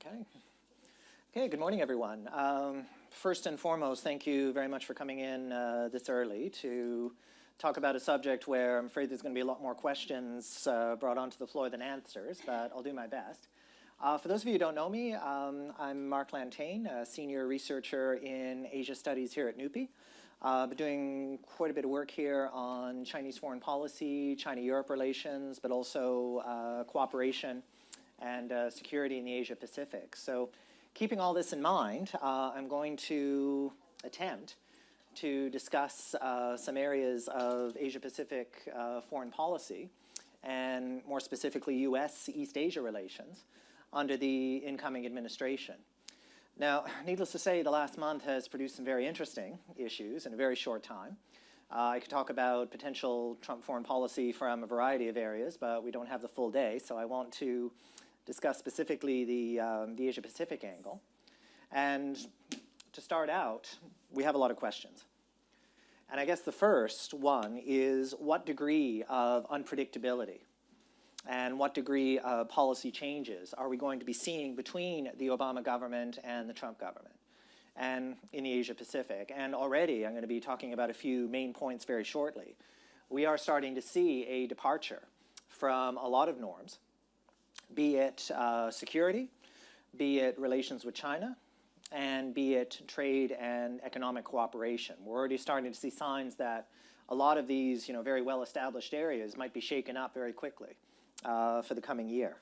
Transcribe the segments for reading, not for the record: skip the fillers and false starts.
Okay. Okay, good morning, everyone. First and foremost, thank you very much for coming in this early to talk about a subject where I'm afraid there's going to be a lot more questions brought onto the floor than answers, but I'll do my best. For those of you who don't know me, I'm Marc Lanteigne, a senior researcher in Asia Studies here at NUPI. I've been doing quite a bit of work here on Chinese foreign policy, China-Europe relations, but also cooperation and security in the Asia-Pacific. So keeping all this in mind, I'm going to attempt to discuss some areas of Asia-Pacific foreign policy, and more specifically U.S.-East Asia relations under the incoming administration. Now, needless to say, the last month has produced some very interesting issues in a very short time. I could talk about potential Trump foreign policy from a variety of areas, but we don't have the full day, so I want to discuss specifically the Asia-Pacific angle. And to start out, we have a lot of questions. And I guess the first one is what degree of unpredictability and what degree of policy changes are we going to be seeing between the Obama government and the Trump government and in the Asia-Pacific? And already I'm going to be talking about a few main points very shortly. We are starting to see a departure from a lot of norms, be it security, be it relations with China, and be it trade and economic cooperation. We're already starting to see signs that a lot of these very well-established areas might be shaken up very quickly for the coming year.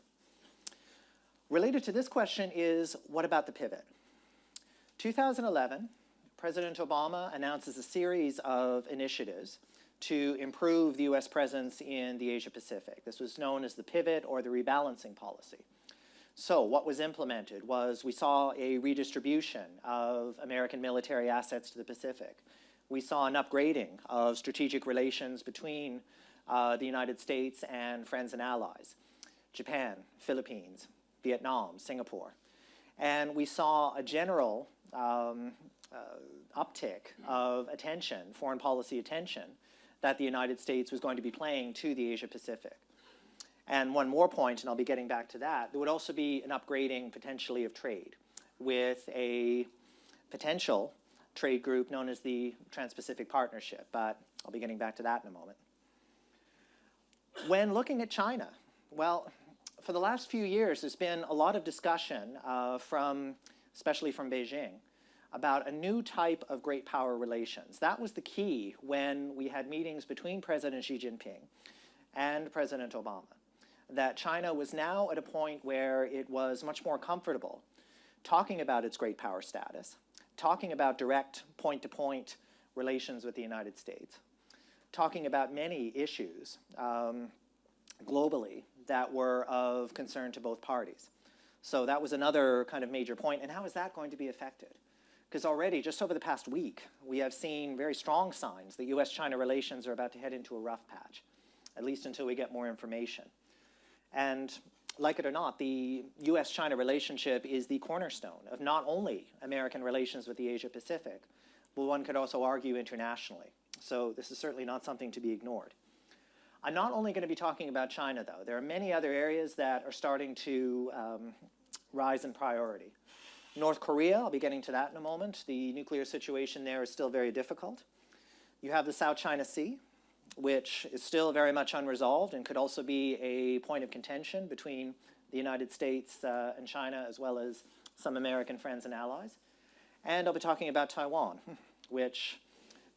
Related to this question is, what about the pivot? 2011, President Obama announces a series of initiatives to improve the U.S. presence in the Asia-Pacific. This was known as the pivot or the rebalancing policy. So what was implemented was we saw a redistribution of American military assets to the Pacific. We saw an upgrading of strategic relations between the United States and friends and allies, Japan, Philippines, Vietnam, Singapore. And we saw a general uptick of attention, foreign policy attention, that the United States was going to be playing to the Asia-Pacific. And one more point, and I'll be getting back to that, there would also be an upgrading potentially of trade with a potential trade group known as the Trans-Pacific Partnership, but I'll be getting back to that in a moment. When looking at China, well, for the last few years, there's been a lot of discussion especially from Beijing, about a new type of great power relations. That was the key when we had meetings between President Xi Jinping and President Obama, that China was now at a point where it was much more comfortable talking about its great power status, talking about direct point-to-point relations with the United States, talking about many issues globally that were of concern to both parties. So that was another kind of major point. And how is that going to be affected? Because already, just over the past week, we have seen very strong signs that U.S.-China relations are about to head into a rough patch, at least until we get more information. And like it or not, the U.S.-China relationship is the cornerstone of not only American relations with the Asia-Pacific, but one could also argue internationally. So this is certainly not something to be ignored. I'm not only going to be talking about China, though. There are many other areas that are starting to rise in priority. North Korea, I'll be getting to that in a moment. The nuclear situation there is still very difficult. You have the South China Sea, which is still very much unresolved and could also be a point of contention between the United States and China, as well as some American friends and allies. And I'll be talking about Taiwan, which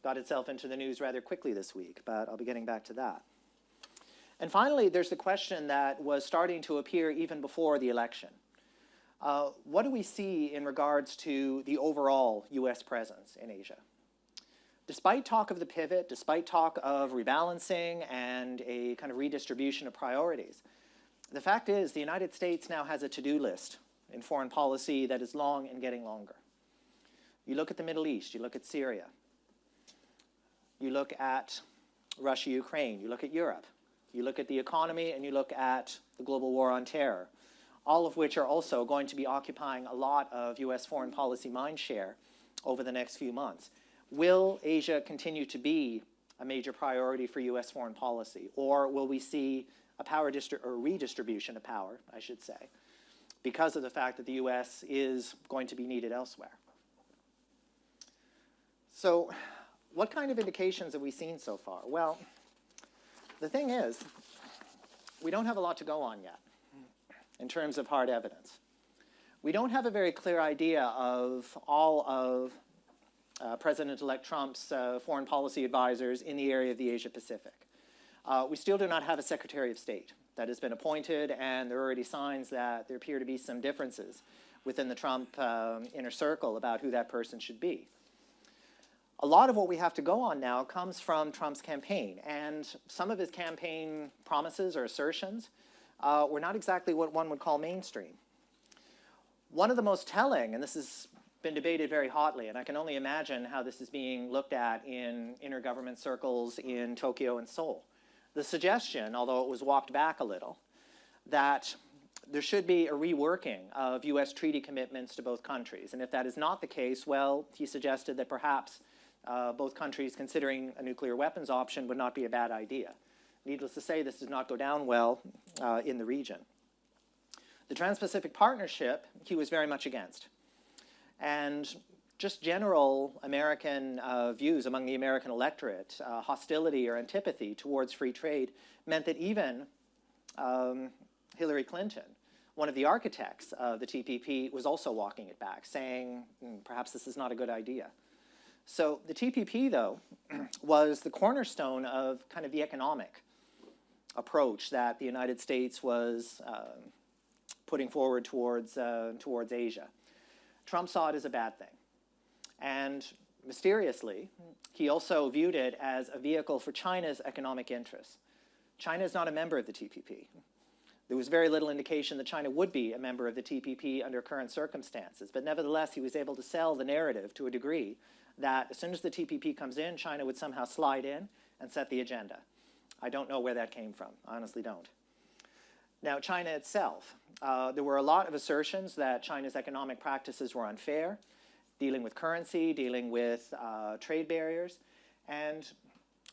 got itself into the news rather quickly this week, but I'll be getting back to that. And finally, there's the question that was starting to appear even before the election. What do we see in regards to the overall U.S. presence in Asia? Despite talk of the pivot, despite talk of rebalancing and a kind of redistribution of priorities, the fact is the United States now has a to-do list in foreign policy that is long and getting longer. You look at the Middle East, you look at Syria, you look at Russia, Ukraine, you look at Europe, you look at the economy, and you look at the global war on terror, all of which are also going to be occupying a lot of U.S. foreign policy mindshare over the next few months. Will Asia continue to be a major priority for U.S. foreign policy, or will we see a power redistribution of power, I should say, because of the fact that the US is going to be needed elsewhere. So what kind of indications have we seen so far? Well, the thing is, we don't have a lot to go on yet in terms of hard evidence. We don't have a very clear idea of all of President-elect Trump's foreign policy advisors in the area of the Asia-Pacific. We still do not have a Secretary of State that has been appointed, and there are already signs that there appear to be some differences within the Trump inner circle about who that person should be. A lot of what we have to go on now comes from Trump's campaign, and some of his campaign promises or assertions were not exactly what one would call mainstream. One of the most telling, and this has been debated very hotly, and I can only imagine how this is being looked at in intergovernment circles in Tokyo and Seoul. The suggestion, although it was walked back a little, that there should be a reworking of US treaty commitments to both countries. And if that is not the case, well, he suggested that perhaps both countries considering a nuclear weapons option would not be a bad idea. Needless to say, this does not go down well in the region. The Trans-Pacific Partnership, he was very much against. And just general American views among the American electorate, hostility or antipathy towards free trade, meant that even Hillary Clinton, one of the architects of the TPP, was also walking it back, saying, perhaps this is not a good idea. So the TPP, though, was the cornerstone of kind of the economic approach that the United States was putting forward towards Asia. Trump saw it as a bad thing. And mysteriously, he also viewed it as a vehicle for China's economic interests. China is not a member of the TPP. There was very little indication that China would be a member of the TPP under current circumstances. But nevertheless, he was able to sell the narrative to a degree that as soon as the TPP comes in, China would somehow slide in and set the agenda. I don't know where that came from. I honestly don't. Now, China itself, there were a lot of assertions that China's economic practices were unfair, dealing with currency, dealing with trade barriers, and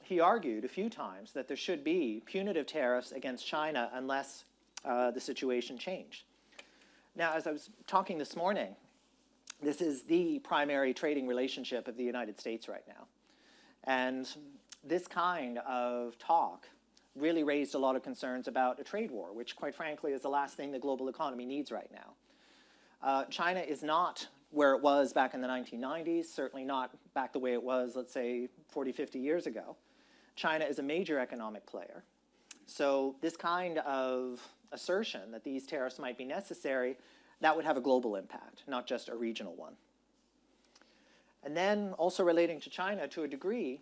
he argued a few times that there should be punitive tariffs against China unless the situation changed. Now, as I was talking this morning, this is the primary trading relationship of the United States right now. And this kind of talk really raised a lot of concerns about a trade war, which, quite frankly, is the last thing the global economy needs right now. China is not where it was back in the 1990s, certainly not back the way it was, let's say, 40, 50 years ago. China is a major economic player. So this kind of assertion that these tariffs might be necessary, that would have a global impact, not just a regional one. And then also relating to China to a degree,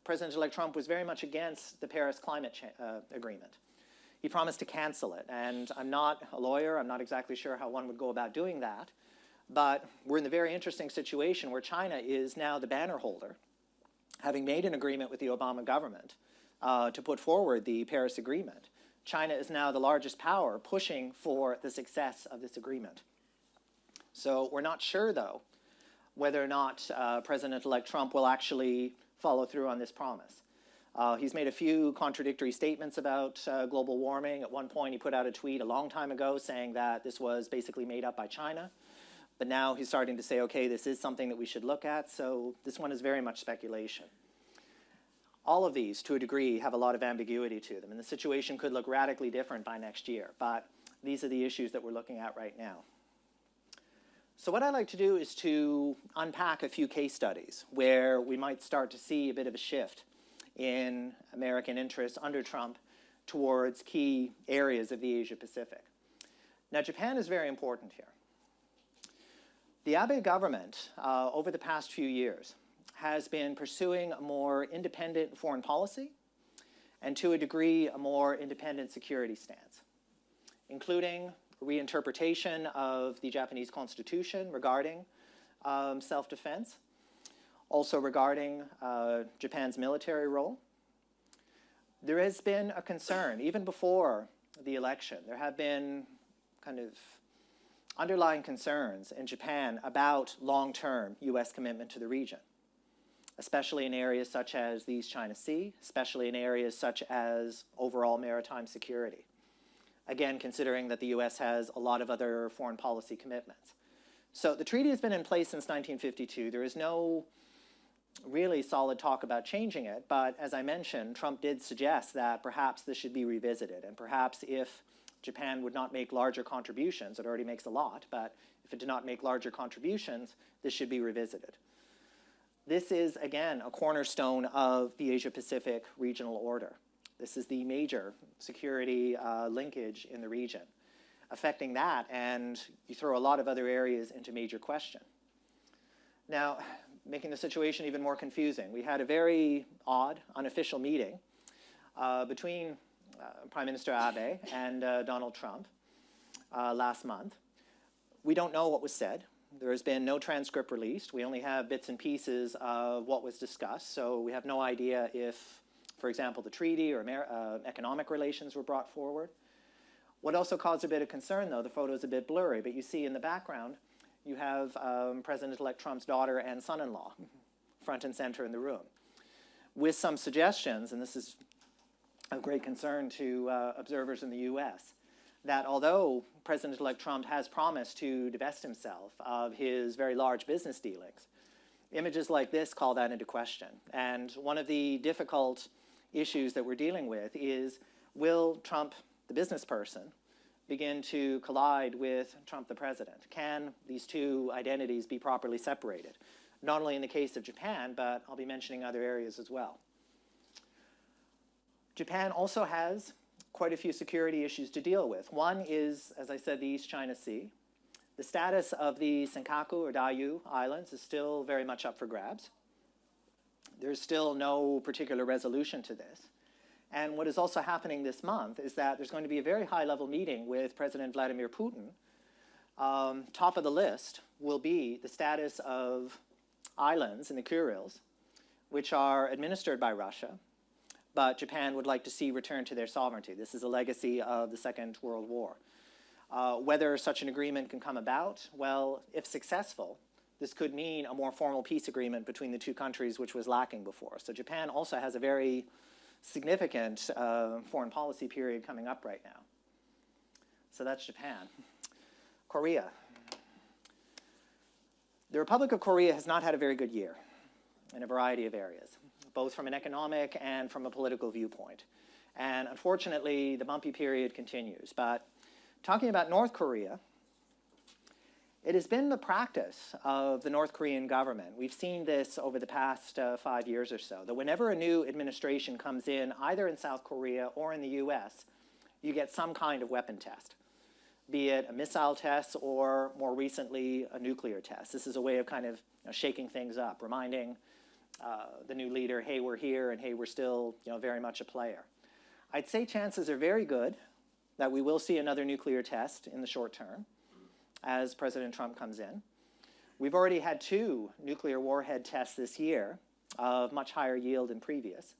President-elect Trump was very much against the Paris Climate Agreement. He promised to cancel it, and I'm not a lawyer, I'm not exactly sure how one would go about doing that, but we're in the very interesting situation where China is now the banner holder, having made an agreement with the Obama government to put forward the Paris Agreement. China is now the largest power pushing for the success of this agreement. So we're not sure, though, whether or not President-elect Trump will actually follow through on this promise. He's made a few contradictory statements about global warming. At one point, he put out a tweet a long time ago saying that this was basically made up by China. But now he's starting to say, okay, this is something that we should look at. So this one is very much speculation. All of these, to a degree, have a lot of ambiguity to them. And the situation could look radically different by next year. But these are the issues that we're looking at right now. So what I'd like to do is to unpack a few case studies where we might start to see a bit of a shift in American interests under Trump towards key areas of the Asia-Pacific. Now, Japan is very important here. The Abe government, over the past few years, has been pursuing a more independent foreign policy and, to a degree, a more independent security stance, including reinterpretation of the Japanese constitution regarding self-defense, also regarding Japan's military role. There has been a concern, even before the election, there have been kind of underlying concerns in Japan about long-term US commitment to the region, especially in areas such as the East China Sea, especially in areas such as overall maritime security. again, considering that the US has a lot of other foreign policy commitments. So the treaty has been in place since 1952. There is no really solid talk about changing it, but as I mentioned, Trump did suggest that perhaps this should be revisited, and perhaps if Japan would not make larger contributions, it already makes a lot, but if it did not make larger contributions, this should be revisited. This is, again, a cornerstone of the Asia-Pacific regional order. This is the major security linkage in the region. Affecting that, and you throw a lot of other areas into major question. Now, making the situation even more confusing, we had a very odd, unofficial meeting between Prime Minister Abe and Donald Trump last month. We don't know what was said. There has been no transcript released. We only have bits and pieces of what was discussed, so we have no idea if, for example, the treaty or economic relations were brought forward. What also caused a bit of concern, though, the photo is a bit blurry, but you see in the background, you have President-elect Trump's daughter and son-in-law front and center in the room, with some suggestions, and this is of great concern to observers in the US, that although President-elect Trump has promised to divest himself of his very large business dealings, images like this call that into question. And one of the difficult issues that we're dealing with is, will Trump, the business person, begin to collide with Trump, the president? Can these two identities be properly separated? Not only in the case of Japan, but I'll be mentioning other areas as well. Japan also has quite a few security issues to deal with. One is, as I said, the East China Sea. The status of the Senkaku or Diaoyu Islands is still very much up for grabs. There's still no particular resolution to this. And what is also happening this month is that there's going to be a very high-level meeting with President Vladimir Putin. Top of the list will be the status of islands in the Kurils, which are administered by Russia, but Japan would like to see returned to their sovereignty. This is a legacy of the Second World War. Whether such an agreement can come about, well, if successful, this could mean a more formal peace agreement between the two countries, which was lacking before. So Japan also has a very significant foreign policy period coming up right now. So that's Japan. Korea. The Republic of Korea has not had a very good year in a variety of areas, both from an economic and from a political viewpoint. And unfortunately, the bumpy period continues. But talking about North Korea, it has been the practice of the North Korean government. We've seen this over the past 5 years or so, that whenever a new administration comes in, either in South Korea or in the US, you get some kind of weapon test, be it a missile test or, more recently, a nuclear test. This is a way of kind of shaking things up, reminding the new leader, hey, we're here, and hey, we're still very much a player. I'd say chances are very good that we will see another nuclear test in the short term as President Trump comes in. We've already had 2 nuclear warhead tests this year of much higher yield than previous.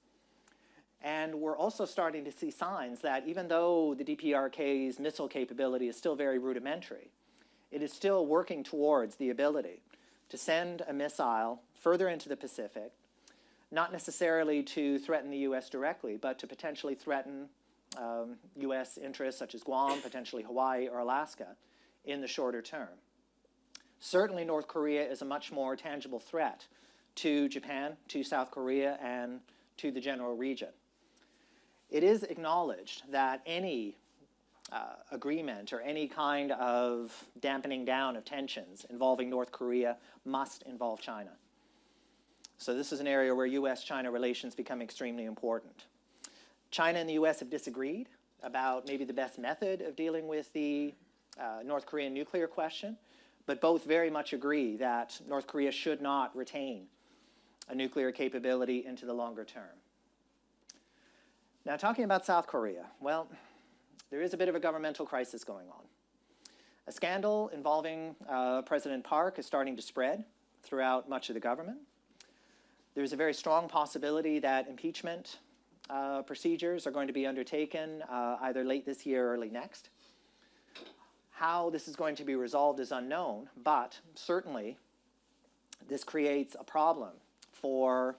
And we're also starting to see signs that even though the DPRK's missile capability is still very rudimentary, it is still working towards the ability to send a missile further into the Pacific, not necessarily to threaten the US directly, but to potentially threaten US interests such as Guam, potentially Hawaii or Alaska, in the shorter term. Certainly North Korea is a much more tangible threat to Japan, to South Korea, and to the general region. It is acknowledged that any agreement or any kind of dampening down of tensions involving North Korea must involve China. So this is an area where US-China relations become extremely important. China and the US have disagreed about maybe the best method of dealing with the North Korean nuclear question, but both very much agree that North Korea should not retain a nuclear capability into the longer term. Now, talking about South Korea, well, there is a bit of a governmental crisis going on. A scandal involving President Park is starting to spread throughout much of the government. There's a very strong possibility that impeachment procedures are going to be undertaken either late this year or early next. How this is going to be resolved is unknown, but certainly this creates a problem for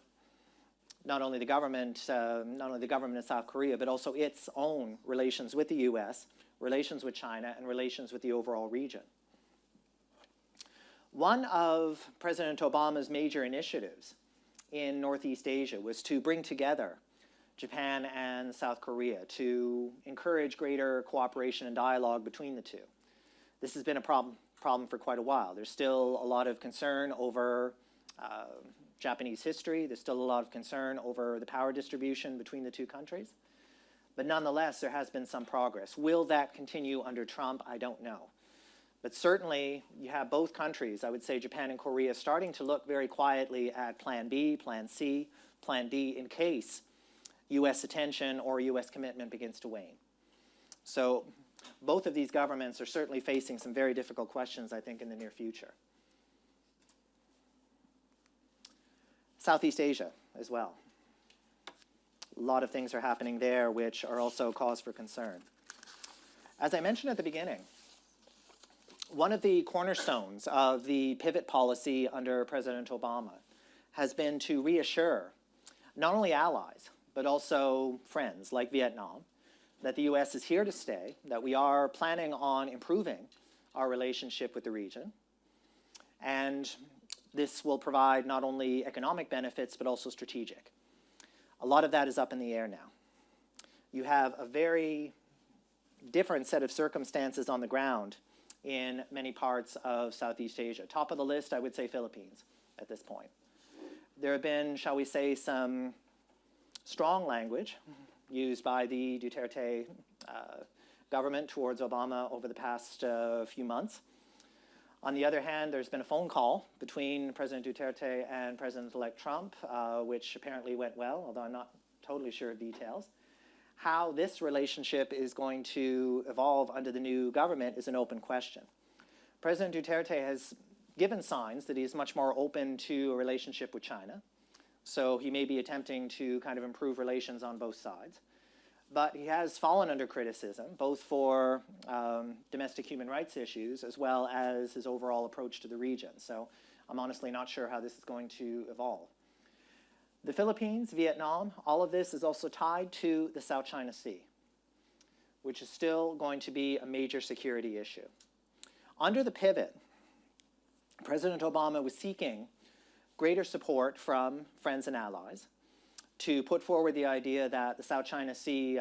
not only the government of South Korea, but also its own relations with the US, relations with China, and relations with the overall region. One of President Obama's major initiatives in Northeast Asia was to bring together Japan and South Korea to encourage greater cooperation and dialogue between the two. This has been a problem for quite a while. There's still a lot of concern over Japanese history. There's still a lot of concern over the power distribution between the two countries. But nonetheless, there has been some progress. Will that continue under Trump? I don't know. But certainly, you have both countries, I would say Japan and Korea, starting to look very quietly at Plan B, Plan C, Plan D in case U.S. attention or U.S. commitment begins to wane. So both of these governments are certainly facing some very difficult questions, I think, in the near future. Southeast Asia as well. A lot of things are happening there which are also cause for concern. As I mentioned at the beginning, one of the cornerstones of the pivot policy under President Obama has been to reassure not only allies, but also friends like Vietnam, that the U.S. is here to stay, that we are planning on improving our relationship with the region, and this will provide not only economic benefits, but also strategic. A lot of that is up in the air now. You have a very different set of circumstances on the ground in many parts of Southeast Asia. Top of the list, I would say Philippines at this point. There have been, shall we say, some strong language used by the Duterte government towards Obama over the past few months. On the other hand, there's been a phone call between President Duterte and President-elect Trump, which apparently went well, although I'm not totally sure of details. How this relationship is going to evolve under the new government is an open question. President Duterte has given signs that he is much more open to a relationship with China, so he may be attempting to kind of improve relations on both sides. But he has fallen under criticism, both for domestic human rights issues as well as his overall approach to the region. So I'm honestly not sure how this is going to evolve. The Philippines, Vietnam, all of this is also tied to the South China Sea, which is still going to be a major security issue. Under the pivot, President Obama was seeking greater support from friends and allies to put forward the idea that the South China Sea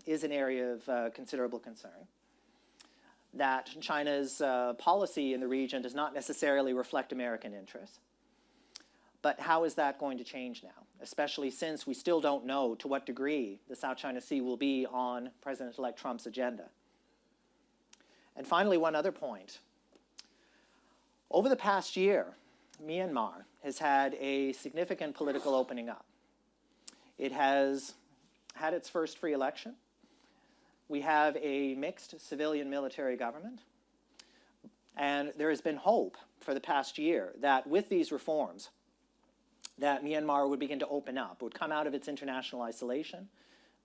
is an area of considerable concern, that China's policy in the region does not necessarily reflect American interests. But how is that going to change now, especially since we still don't know to what degree the South China Sea will be on President-elect Trump's agenda? And finally, one other point. Over the past year, Myanmar has had a significant political opening up. It has had its first free election. We have a mixed civilian-military government. And there has been hope for the past year that with these reforms, that Myanmar would begin to open up, would come out of its international isolation,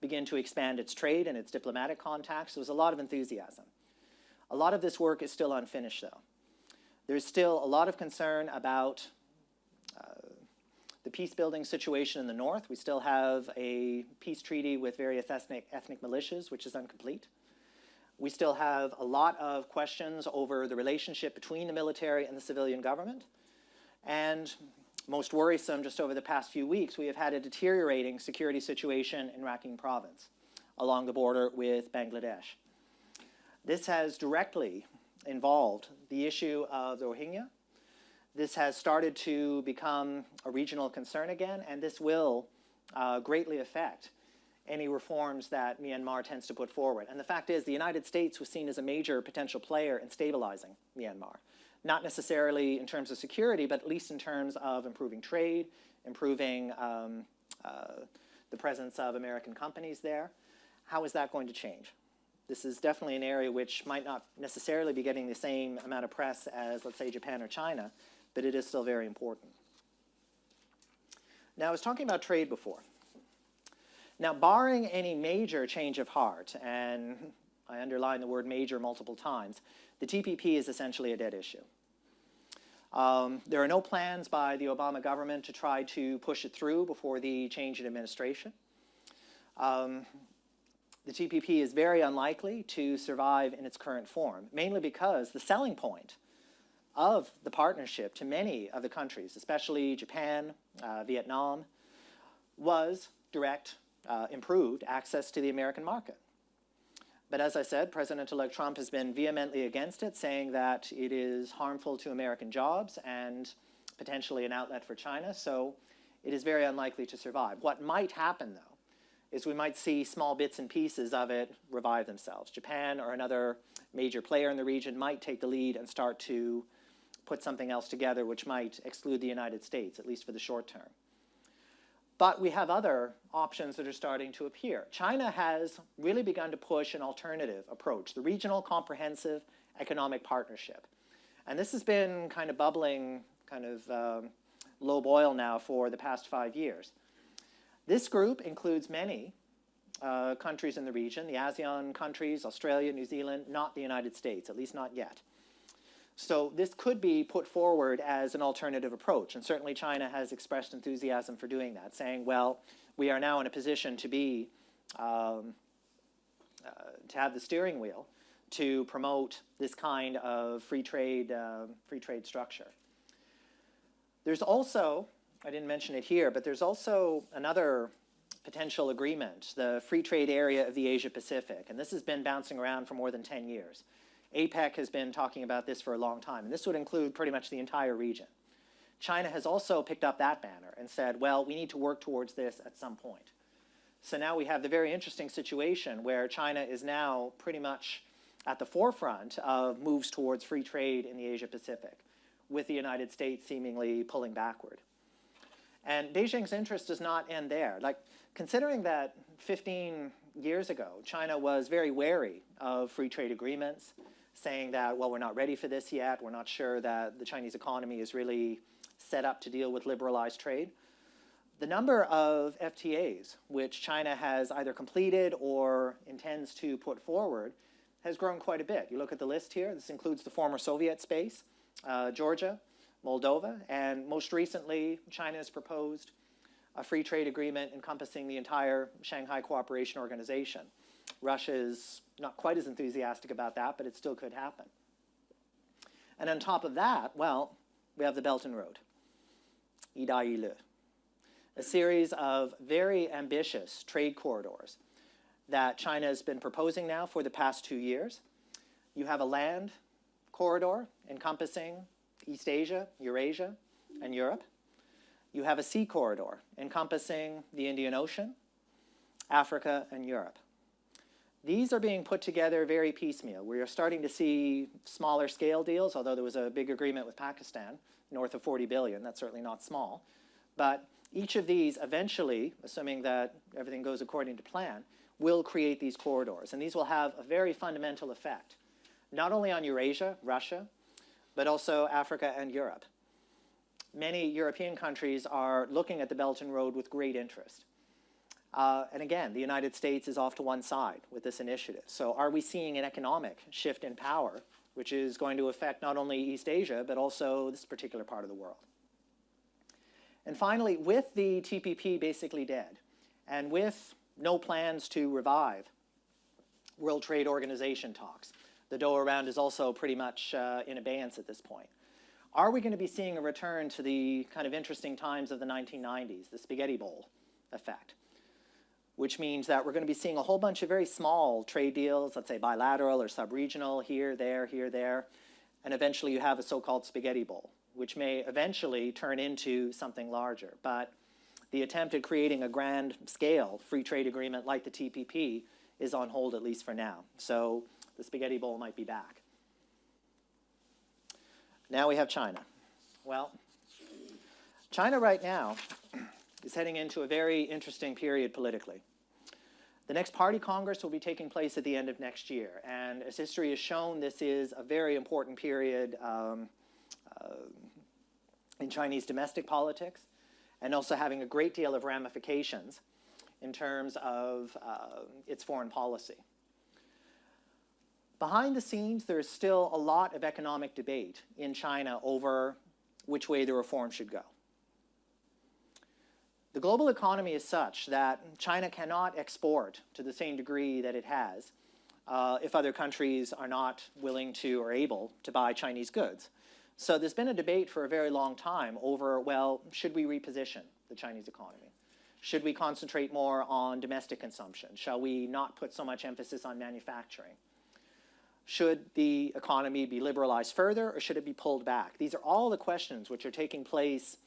begin to expand its trade and its diplomatic contacts. There was a lot of enthusiasm. A lot of this work is still unfinished, though. There's still a lot of concern about the peace-building situation in the north. We still have a peace treaty with various ethnic militias, which is incomplete. We still have a lot of questions over the relationship between the military and the civilian government. And most worrisome, just over the past few weeks, we have had a deteriorating security situation in Rakhine province along the border with Bangladesh. This has directly involved the issue of the Rohingya. This has started to become a regional concern again, and this will greatly affect any reforms that Myanmar tends to put forward. And the fact is, the United States was seen as a major potential player in stabilizing Myanmar. Not necessarily in terms of security, but at least in terms of improving trade, improving the presence of American companies there. How is that going to change? This is definitely an area which might not necessarily be getting the same amount of press as, let's say, Japan or China, but it is still very important. Now, I was talking about trade before. Now, barring any major change of heart, and I underline the word major multiple times, the TPP is essentially a dead issue. There are no plans by the Obama government to try to push it through before the change in administration. the TPP is very unlikely to survive in its current form, mainly because the selling point of the partnership to many of the countries, especially Japan, Vietnam, was direct, improved access to the American market. But as I said, President-elect Trump has been vehemently against it, saying that it is harmful to American jobs and potentially an outlet for China, so it is very unlikely to survive. What might happen, though, is we might see small bits and pieces of it revive themselves. Japan or another major player in the region might take the lead and start to put something else together which might exclude the United States, at least for the short term. But we have other options that are starting to appear. China has really begun to push an alternative approach, the Regional Comprehensive Economic Partnership. And this has been kind of bubbling, kind of low boil now for the past 5 years. This group includes many countries in the region, the ASEAN countries, Australia, New Zealand, not the United States, at least not yet. So this could be put forward as an alternative approach, and certainly China has expressed enthusiasm for doing that, saying, well, we are now in a position to be, to have the steering wheel to promote this kind of free trade structure. There's also, I didn't mention it here, but there's also another potential agreement, the free trade area of the Asia Pacific, and this has been bouncing around for more than 10 years. APEC has been talking about this for a long time, and this would include pretty much the entire region. China has also picked up that banner and said, well, we need to work towards this at some point. So now we have the very interesting situation where China is now pretty much at the forefront of moves towards free trade in the Asia Pacific, with the United States seemingly pulling backward. And Beijing's interest does not end there. Like, considering that 15 years ago, China was very wary of free trade agreements, saying that, well, we're not ready for this yet, we're not sure that the Chinese economy is really set up to deal with liberalized trade. The number of FTAs which China has either completed or intends to put forward has grown quite a bit. You look at the list here, this includes the former Soviet space, Georgia, Moldova, and most recently, China has proposed a free trade agreement encompassing the entire Shanghai Cooperation Organization. Russia is not quite as enthusiastic about that, but it still could happen. And on top of that, well, we have the Belt and Road, a series of very ambitious trade corridors that China has been proposing now for the past 2 years. You have a land corridor encompassing East Asia, Eurasia, and Europe. You have a sea corridor encompassing the Indian Ocean, Africa, and Europe. These are being put together very piecemeal. We are starting to see smaller scale deals, although there was a big agreement with Pakistan, north of 40 billion. That's certainly not small. But each of these eventually, assuming that everything goes according to plan, will create these corridors. And these will have a very fundamental effect, not only on Eurasia, Russia, but also Africa and Europe. Many European countries are looking at the Belt and Road with great interest. And again, the United States is off to one side with this initiative. So are we seeing an economic shift in power, which is going to affect not only East Asia, but also this particular part of the world? And finally, with the TPP basically dead, and with no plans to revive World Trade Organization talks, the Doha round is also pretty much in abeyance at this point. Are we going to be seeing a return to the kind of interesting times of the 1990s, the spaghetti bowl effect? Which means that we're going to be seeing a whole bunch of very small trade deals, let's say bilateral or sub-regional, here, there, and eventually you have a so-called spaghetti bowl, which may eventually turn into something larger. But the attempt at creating a grand scale free trade agreement like the TPP is on hold, at least for now. So the spaghetti bowl might be back. Now we have China. Well, China right now is heading into a very interesting period politically. The next Party Congress will be taking place at the end of next year, and as history has shown, this is a very important period in Chinese domestic politics, and also having a great deal of ramifications in terms of its foreign policy. Behind the scenes, there is still a lot of economic debate in China over which way the reform should go. The global economy is such that China cannot export to the same degree that it has if other countries are not willing to or able to buy Chinese goods. So there's been a debate for a very long time over, well, should we reposition the Chinese economy? Should we concentrate more on domestic consumption? Shall we not put so much emphasis on manufacturing? Should the economy be liberalized further, or should it be pulled back? These are all the questions which are taking place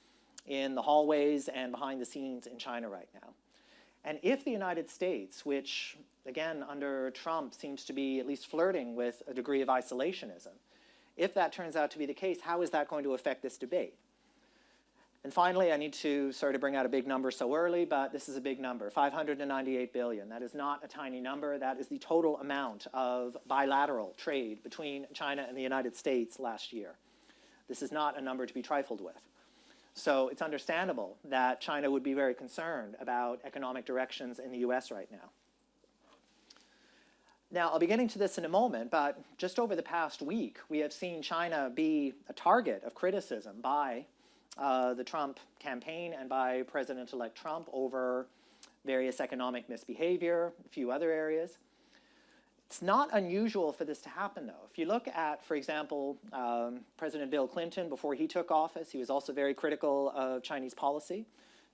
in the hallways and behind the scenes in China right now. And if the United States, which, again, under Trump seems to be at least flirting with a degree of isolationism, if that turns out to be the case, how is that going to affect this debate? And finally, I need to, sorry to bring out a big number so early, but this is a big number, 598 billion. That is not a tiny number. That is the total amount of bilateral trade between China and the United States last year. This is not a number to be trifled with. So it's understandable that China would be very concerned about economic directions in the US right now. Now, I'll be getting to this in a moment, but just over the past week, we have seen China be a target of criticism by the Trump campaign and by President-elect Trump over various economic misbehavior, a few other areas. It's not unusual for this to happen, though. If you look at, for example, President Bill Clinton, before he took office, he was also very critical of Chinese policy.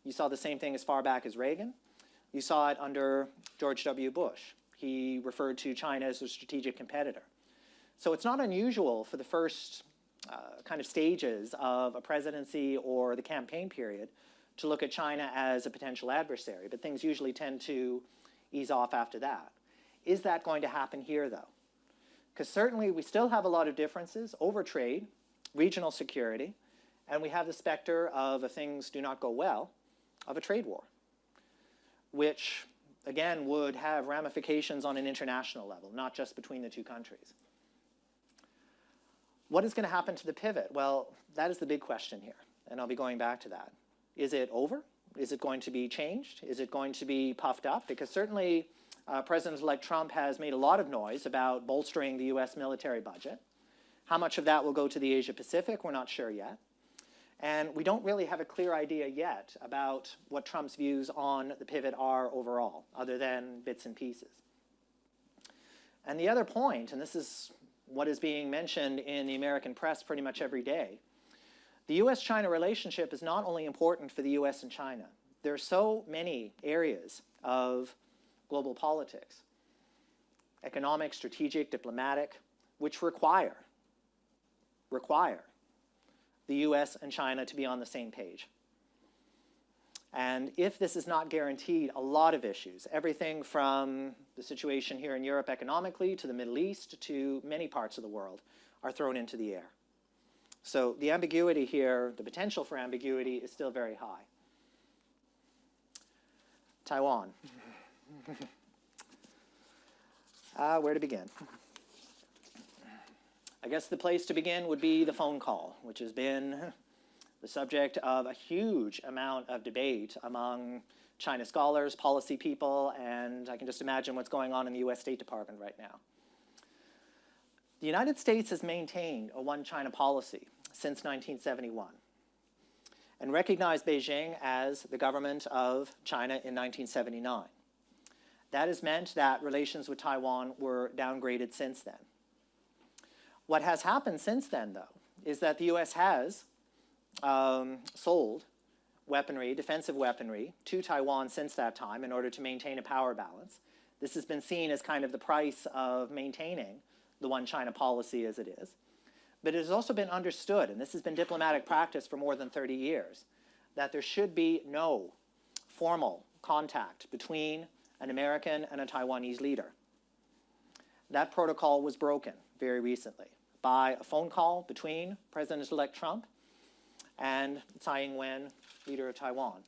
You saw the same thing as far back as Reagan. You saw it under George W. Bush. He referred to China as a strategic competitor. So it's not unusual for the first kind of stages of a presidency or the campaign period to look at China as a potential adversary, but things usually tend to ease off after that. Is that going to happen here, though? Because certainly we still have a lot of differences over trade, regional security, and we have the specter of, if things do not go well, of a trade war, which, again, would have ramifications on an international level, not just between the two countries. What is going to happen to the pivot? Well, that is the big question here, and I'll be going back to that. Is it over? Is it going to be changed? Is it going to be puffed up? Because certainly President-elect Trump has made a lot of noise about bolstering the US military budget. How much of that will go to the Asia-Pacific, we're not sure yet. And we don't really have a clear idea yet about what Trump's views on the pivot are overall, other than bits and pieces. And the other point, and this is what is being mentioned in the American press pretty much every day, the US-China relationship is not only important for the US and China. There are so many areas of global politics, economic, strategic, diplomatic, which require the US and China to be on the same page. And if this is not guaranteed, a lot of issues, everything from the situation here in Europe economically to the Middle East to many parts of the world, are thrown into the air. So the ambiguity here, the potential for ambiguity, is still very high. Taiwan. Where to begin? I guess the place to begin would be the phone call, which has been the subject of a huge amount of debate among China scholars, policy people, and I can just imagine what's going on in the US State Department right now. The United States has maintained a one-China policy since 1971 and recognized Beijing as the government of China in 1979. That has meant that relations with Taiwan were downgraded since then. What has happened since then, though, is that the US has sold weaponry, defensive weaponry, to Taiwan since that time in order to maintain a power balance. This has been seen as kind of the price of maintaining the one China policy as it is. But it has also been understood, and this has been diplomatic practice for more than 30 years, that there should be no formal contact between an American and a Taiwanese leader. That protocol was broken very recently by a phone call between President-elect Trump and Tsai Ing-wen, leader of Taiwan.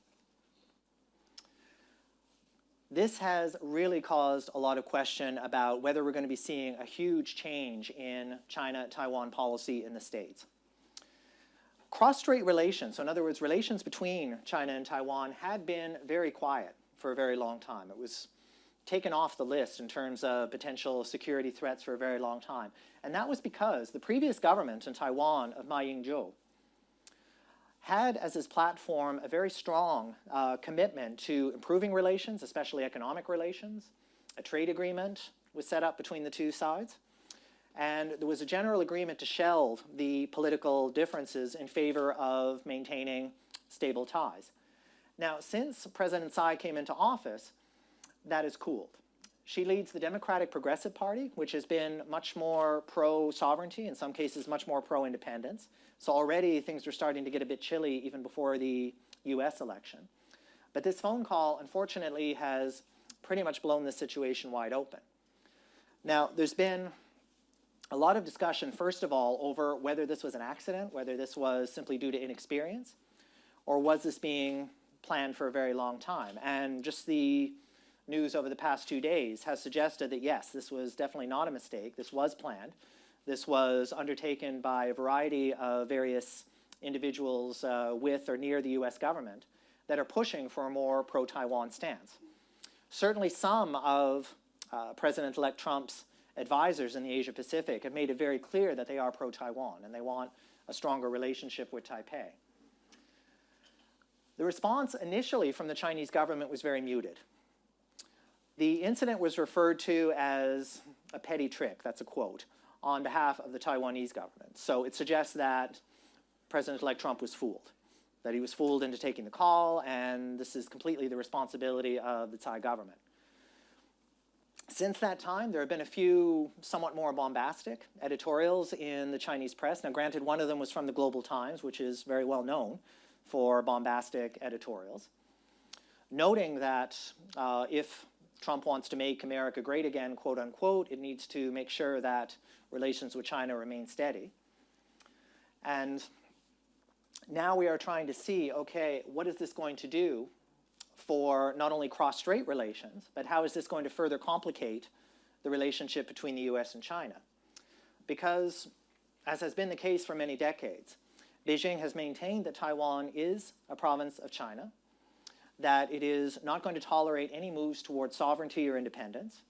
This has really caused a lot of question about whether we're going to be seeing a huge change in China-Taiwan policy in the States. Cross-strait relations, so in other words, relations between China and Taiwan, had been very quiet for a very long time. It was taken off the list in terms of potential security threats for a very long time. And that was because the previous government in Taiwan of Ma Ying-jeou had as his platform a very strong commitment to improving relations, especially economic relations. A trade agreement was set up between the two sides. And there was a general agreement to shelve the political differences in favor of maintaining stable ties. Now, since President Tsai came into office, that has cooled. She leads the Democratic Progressive Party, which has been much more pro-sovereignty, in some cases much more pro-independence. So already things were starting to get a bit chilly even before the US election. But this phone call, unfortunately, has pretty much blown the situation wide open. Now, there's been a lot of discussion, first of all, over whether this was an accident, whether this was simply due to inexperience, or was this being planned for a very long time. And just the news over the past 2 days has suggested that, yes, this was definitely not a mistake. This was planned. This was undertaken by a variety of various individuals with or near the US government that are pushing for a more pro-Taiwan stance. Certainly some of President-elect Trump's advisors in the Asia Pacific have made it very clear that they are pro-Taiwan and they want a stronger relationship with Taipei. The response initially from the Chinese government was very muted. The incident was referred to as a petty trick, that's a quote, on behalf of the Taiwanese government. So it suggests that President-elect Trump was fooled, that he was fooled into taking the call, and this is completely the responsibility of the Tsai government. Since that time, there have been a few somewhat more bombastic editorials in the Chinese press. Now, granted, one of them was from the Global Times, which is very well known for bombastic editorials, noting that if Trump wants to make America great again, quote unquote, it needs to make sure that relations with China remain steady. And now we are trying to see, okay, what is this going to do for not only cross-strait relations, but how is this going to further complicate the relationship between the US and China? Because, as has been the case for many decades, Beijing has maintained that Taiwan is a province of China, that it is not going to tolerate any moves towards sovereignty or independence,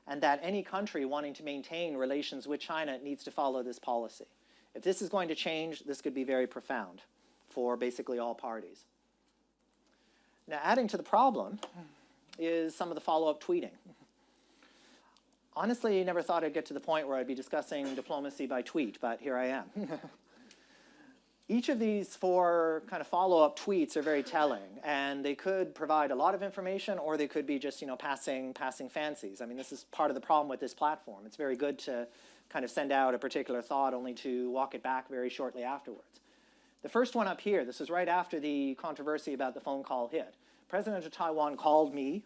and that any country wanting to maintain relations with China needs to follow this policy. If this is going to change, this could be very profound for basically all parties. Now, adding to the problem is some of the follow-up tweeting. Honestly, I never thought I'd get to the point where I'd be discussing diplomacy by tweet, but here I am. Each of these 4 kind of follow-up tweets are very telling, and they could provide a lot of information, or they could be just, passing fancies. I mean, this is part of the problem with this platform. It's very good to kind of send out a particular thought only to walk it back very shortly afterwards. The first one up here, this was right after the controversy about the phone call hit. President of Taiwan called me,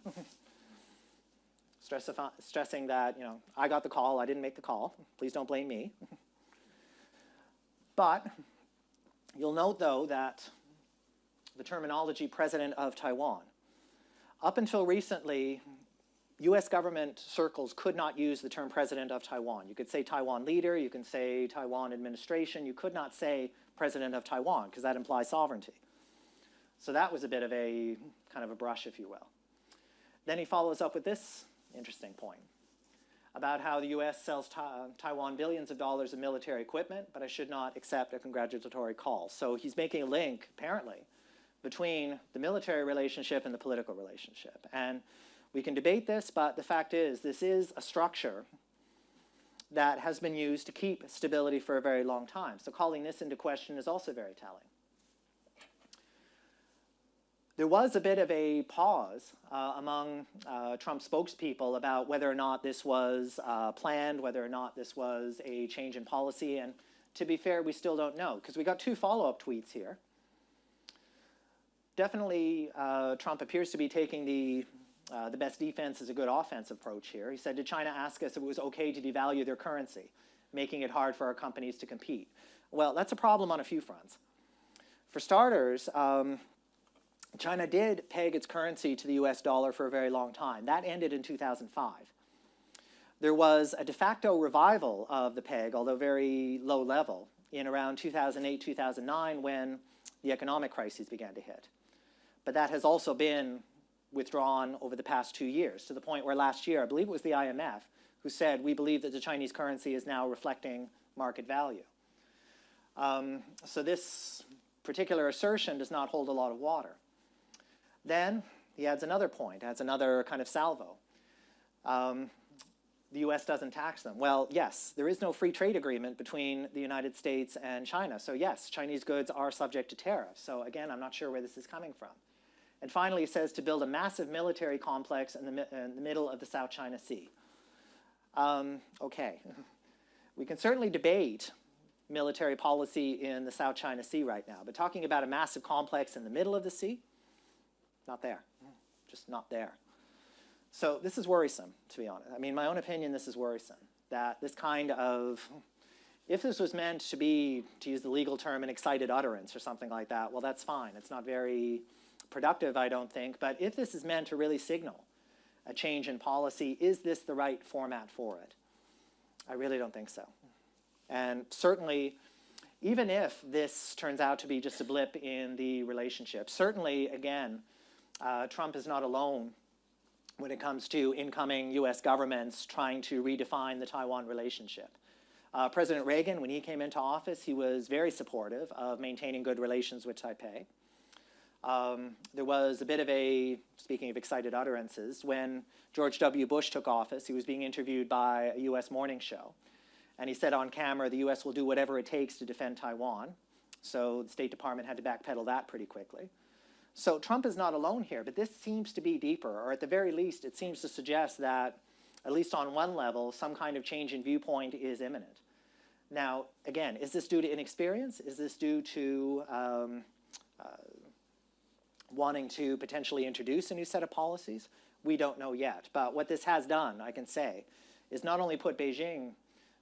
stressing that, I got the call, I didn't make the call. Please don't blame me. But you'll note, though, that the terminology President of Taiwan, up until recently, US government circles could not use the term President of Taiwan. You could say Taiwan leader, you can say Taiwan administration, you could not say President of Taiwan, because that implies sovereignty. So that was a bit of a kind of a brush, if you will. Then he follows up with this interesting point about how the US sells Taiwan billions of dollars of military equipment, but I should not accept a congratulatory call. So he's making a link, apparently, between the military relationship and the political relationship. And we can debate this, but the fact is, this is a structure that has been used to keep stability for a very long time. So calling this into question is also very telling. There was a bit of a pause among Trump's spokespeople about whether or not this was planned, whether or not this was a change in policy. And to be fair, we still don't know, because we got 2 follow-up tweets here. Definitely, Trump appears to be taking the best defense is a good offense approach here. He said, did China ask us if it was okay to devalue their currency, making it hard for our companies to compete? Well, that's a problem on a few fronts. For starters, China did peg its currency to the US dollar for a very long time. That ended in 2005. There was a de facto revival of the peg, although very low level, in around 2008, 2009, when the economic crises began to hit. But that has also been withdrawn over the past 2 years, to the point where last year, I believe it was the IMF, who said, we believe that the Chinese currency is now reflecting market value. So this particular assertion does not hold a lot of water. Then he adds another point, adds another kind of salvo. The US doesn't tax them. Well, yes, there is no free trade agreement between the United States and China. So yes, Chinese goods are subject to tariffs. So again, I'm not sure where this is coming from. And finally, he says to build a massive military complex in the middle of the South China Sea. Okay, we can certainly debate military policy in the South China Sea right now, but talking about a massive complex in the middle of the sea, not there, just not there. So this is worrisome, to be honest. I mean, my own opinion, this is worrisome, that this kind of, if this was meant to be, to use the legal term, an excited utterance or something like that, well, that's fine. It's not very productive, I don't think, but if this is meant to really signal a change in policy, is this the right format for it? I really don't think so. And certainly, even if this turns out to be just a blip in the relationship, certainly, again, Trump is not alone when it comes to incoming US governments trying to redefine the Taiwan relationship. President Reagan, when he came into office, he was very supportive of maintaining good relations with Taipei. There was a bit of a, speaking of excited utterances, when George W. Bush took office, he was being interviewed by a US morning show. And he said on camera, the US will do whatever it takes to defend Taiwan. So the State Department had to backpedal that pretty quickly. So Trump is not alone here, but this seems to be deeper, or at the very least, it seems to suggest that, at least on one level, some kind of change in viewpoint is imminent. Now, again, is this due to inexperience? Is this due to wanting to potentially introduce a new set of policies? We don't know yet. But what this has done, I can say, is not only put Beijing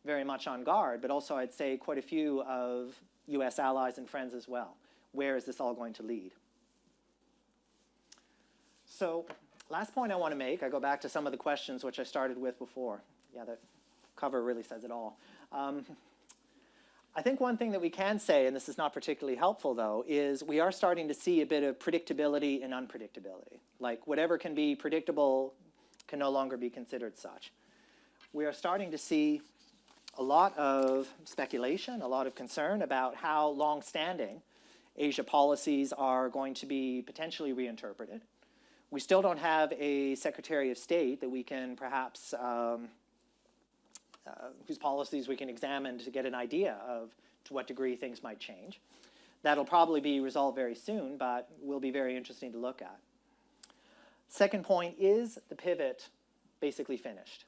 very much on guard, but also I'd say quite a few of US allies and friends as well. Where is this all going to lead? So last point I want to make, I go back to some of the questions which I started with before. Yeah, the cover really says it all. I think one thing that we can say, and this is not particularly helpful though, is we are starting to see a bit of predictability and unpredictability. Like whatever can be predictable can no longer be considered such. We are starting to see a lot of speculation, a lot of concern about how long-standing Asia policies are going to be potentially reinterpreted. We still don't have a Secretary of State that we can perhaps, whose policies we can examine to get an idea of to what degree things might change. That'll probably be resolved very soon, but will be very interesting to look at. Second point, is the pivot basically finished?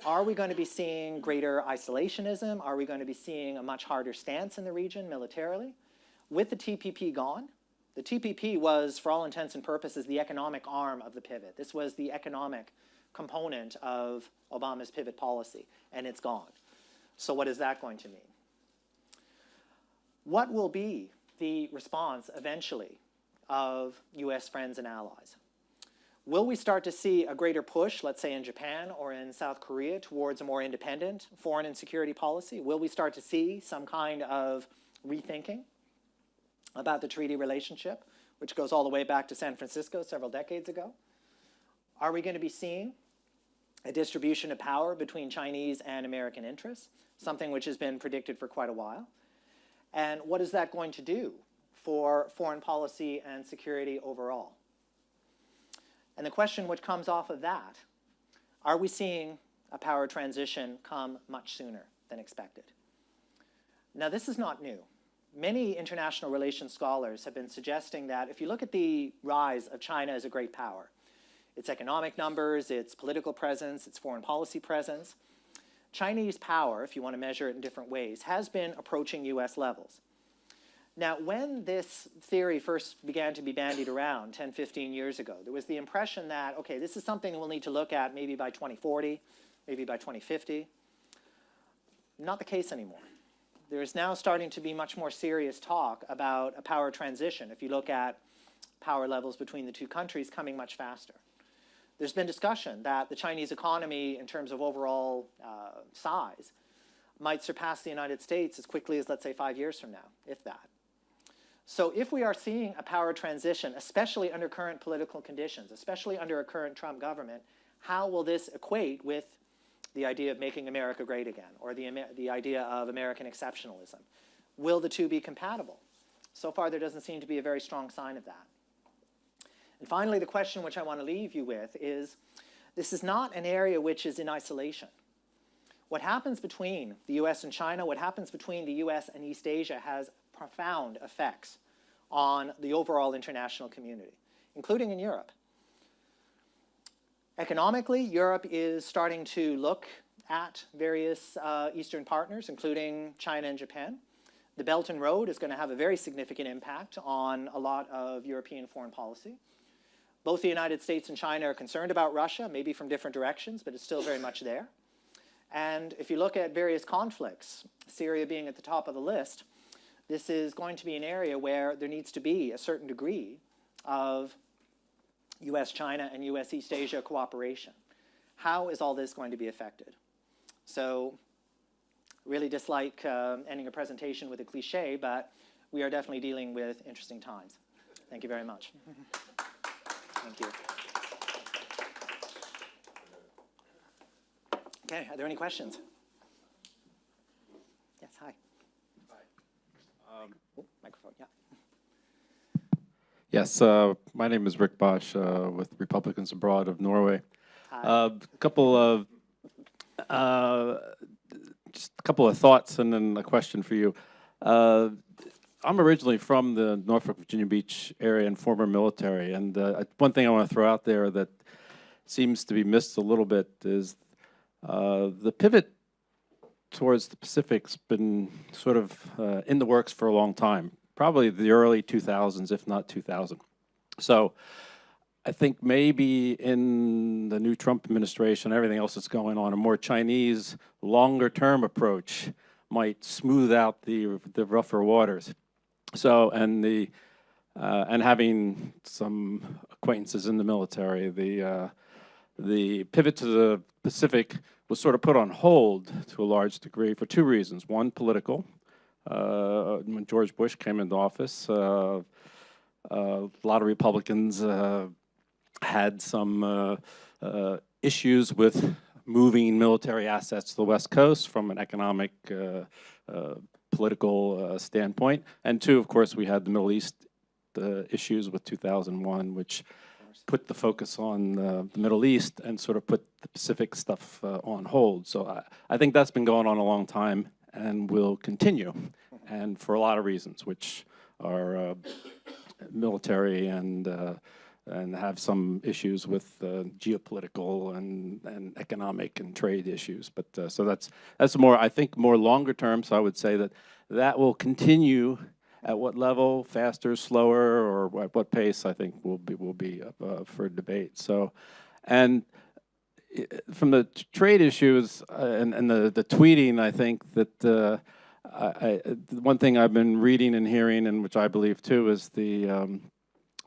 Are we going to be seeing greater isolationism? Are we going to be seeing a much harder stance in the region militarily? With the TPP gone, the TPP was, for all intents and purposes, the economic arm of the pivot. This was the economic component of Obama's pivot policy, and it's gone. So what is that going to mean? What will be the response eventually of US friends and allies? Will we start to see a greater push, let's say in Japan or in South Korea, towards a more independent foreign and security policy? Will we start to see some kind of rethinking about the treaty relationship, which goes all the way back to San Francisco several decades ago? Are we going to be seeing a distribution of power between Chinese and American interests, something which has been predicted for quite a while? And what is that going to do for foreign policy and security overall? And the question which comes off of that, are we seeing a power transition come much sooner than expected? Now, this is not new. Many international relations scholars have been suggesting that if you look at the rise of China as a great power, its economic numbers, its political presence, its foreign policy presence, Chinese power, if you want to measure it in different ways, has been approaching US levels. Now, when this theory first began to be bandied around 10, 15 years ago, there was the impression that, okay, this is something we'll need to look at maybe by 2040, maybe by 2050. Not the case anymore. There is now starting to be much more serious talk about a power transition if you look at power levels between the two countries coming much faster. There's been discussion that the Chinese economy, in terms of overall size, might surpass the United States as quickly as, let's say, 5 years from now, if that. So if we are seeing a power transition, especially under current political conditions, especially under a current Trump government, how will this equate with the idea of making America great again, or the idea of American exceptionalism? Will the two be compatible? So far, there doesn't seem to be a very strong sign of that. And finally, the question which I want to leave you with is, this is not an area which is in isolation. What happens between the US and China, what happens between the US and East Asia has profound effects on the overall international community, including in Europe. Economically, Europe is starting to look at various Eastern partners, including China and Japan. The Belt and Road is going to have a very significant impact on a lot of European foreign policy. Both the United States and China are concerned about Russia, maybe from different directions, but it's still very much there. And if you look at various conflicts, Syria being at the top of the list, this is going to be an area where there needs to be a certain degree of US-China and US-East Asia cooperation. How is all this going to be affected? So, really dislike ending a presentation with a cliche, but we are definitely dealing with interesting times. Thank you very much. Thank you. Okay, are there any questions? Yes, hi. Hi. Microphone, yeah. Yes, my name is Rick Bosch with Republicans Abroad of Norway. Hi. Just a couple of thoughts and then a question for you. I'm originally from the Norfolk, Virginia Beach area and former military, and one thing I want to throw out there that seems to be missed a little bit is the pivot towards the Pacific's been sort of in the works for a long time, probably the early 2000s, if not 2000. So I think maybe in the new Trump administration, everything else that's going on, a more Chinese, longer-term approach might smooth out the rougher waters. So, and having some acquaintances in the military, the pivot to the Pacific was sort of put on hold to a large degree for two reasons. One, political. When George Bush came into office, a lot of Republicans had some issues with moving military assets to the West Coast from an economic, political standpoint. And two, of course, we had the Middle East issues with 2001, which put the focus on the Middle East and sort of put the Pacific stuff on hold. So I think that's been going on a long time and will continue, and for a lot of reasons, which are military and have some issues with geopolitical and economic and trade issues. But so that's more, I think, more longer term. So I would say that will continue. At what level, faster, slower, or at what pace, I think will be for debate. So, and from the trade issues and the tweeting, I think that one thing I've been reading and hearing, and which I believe too, is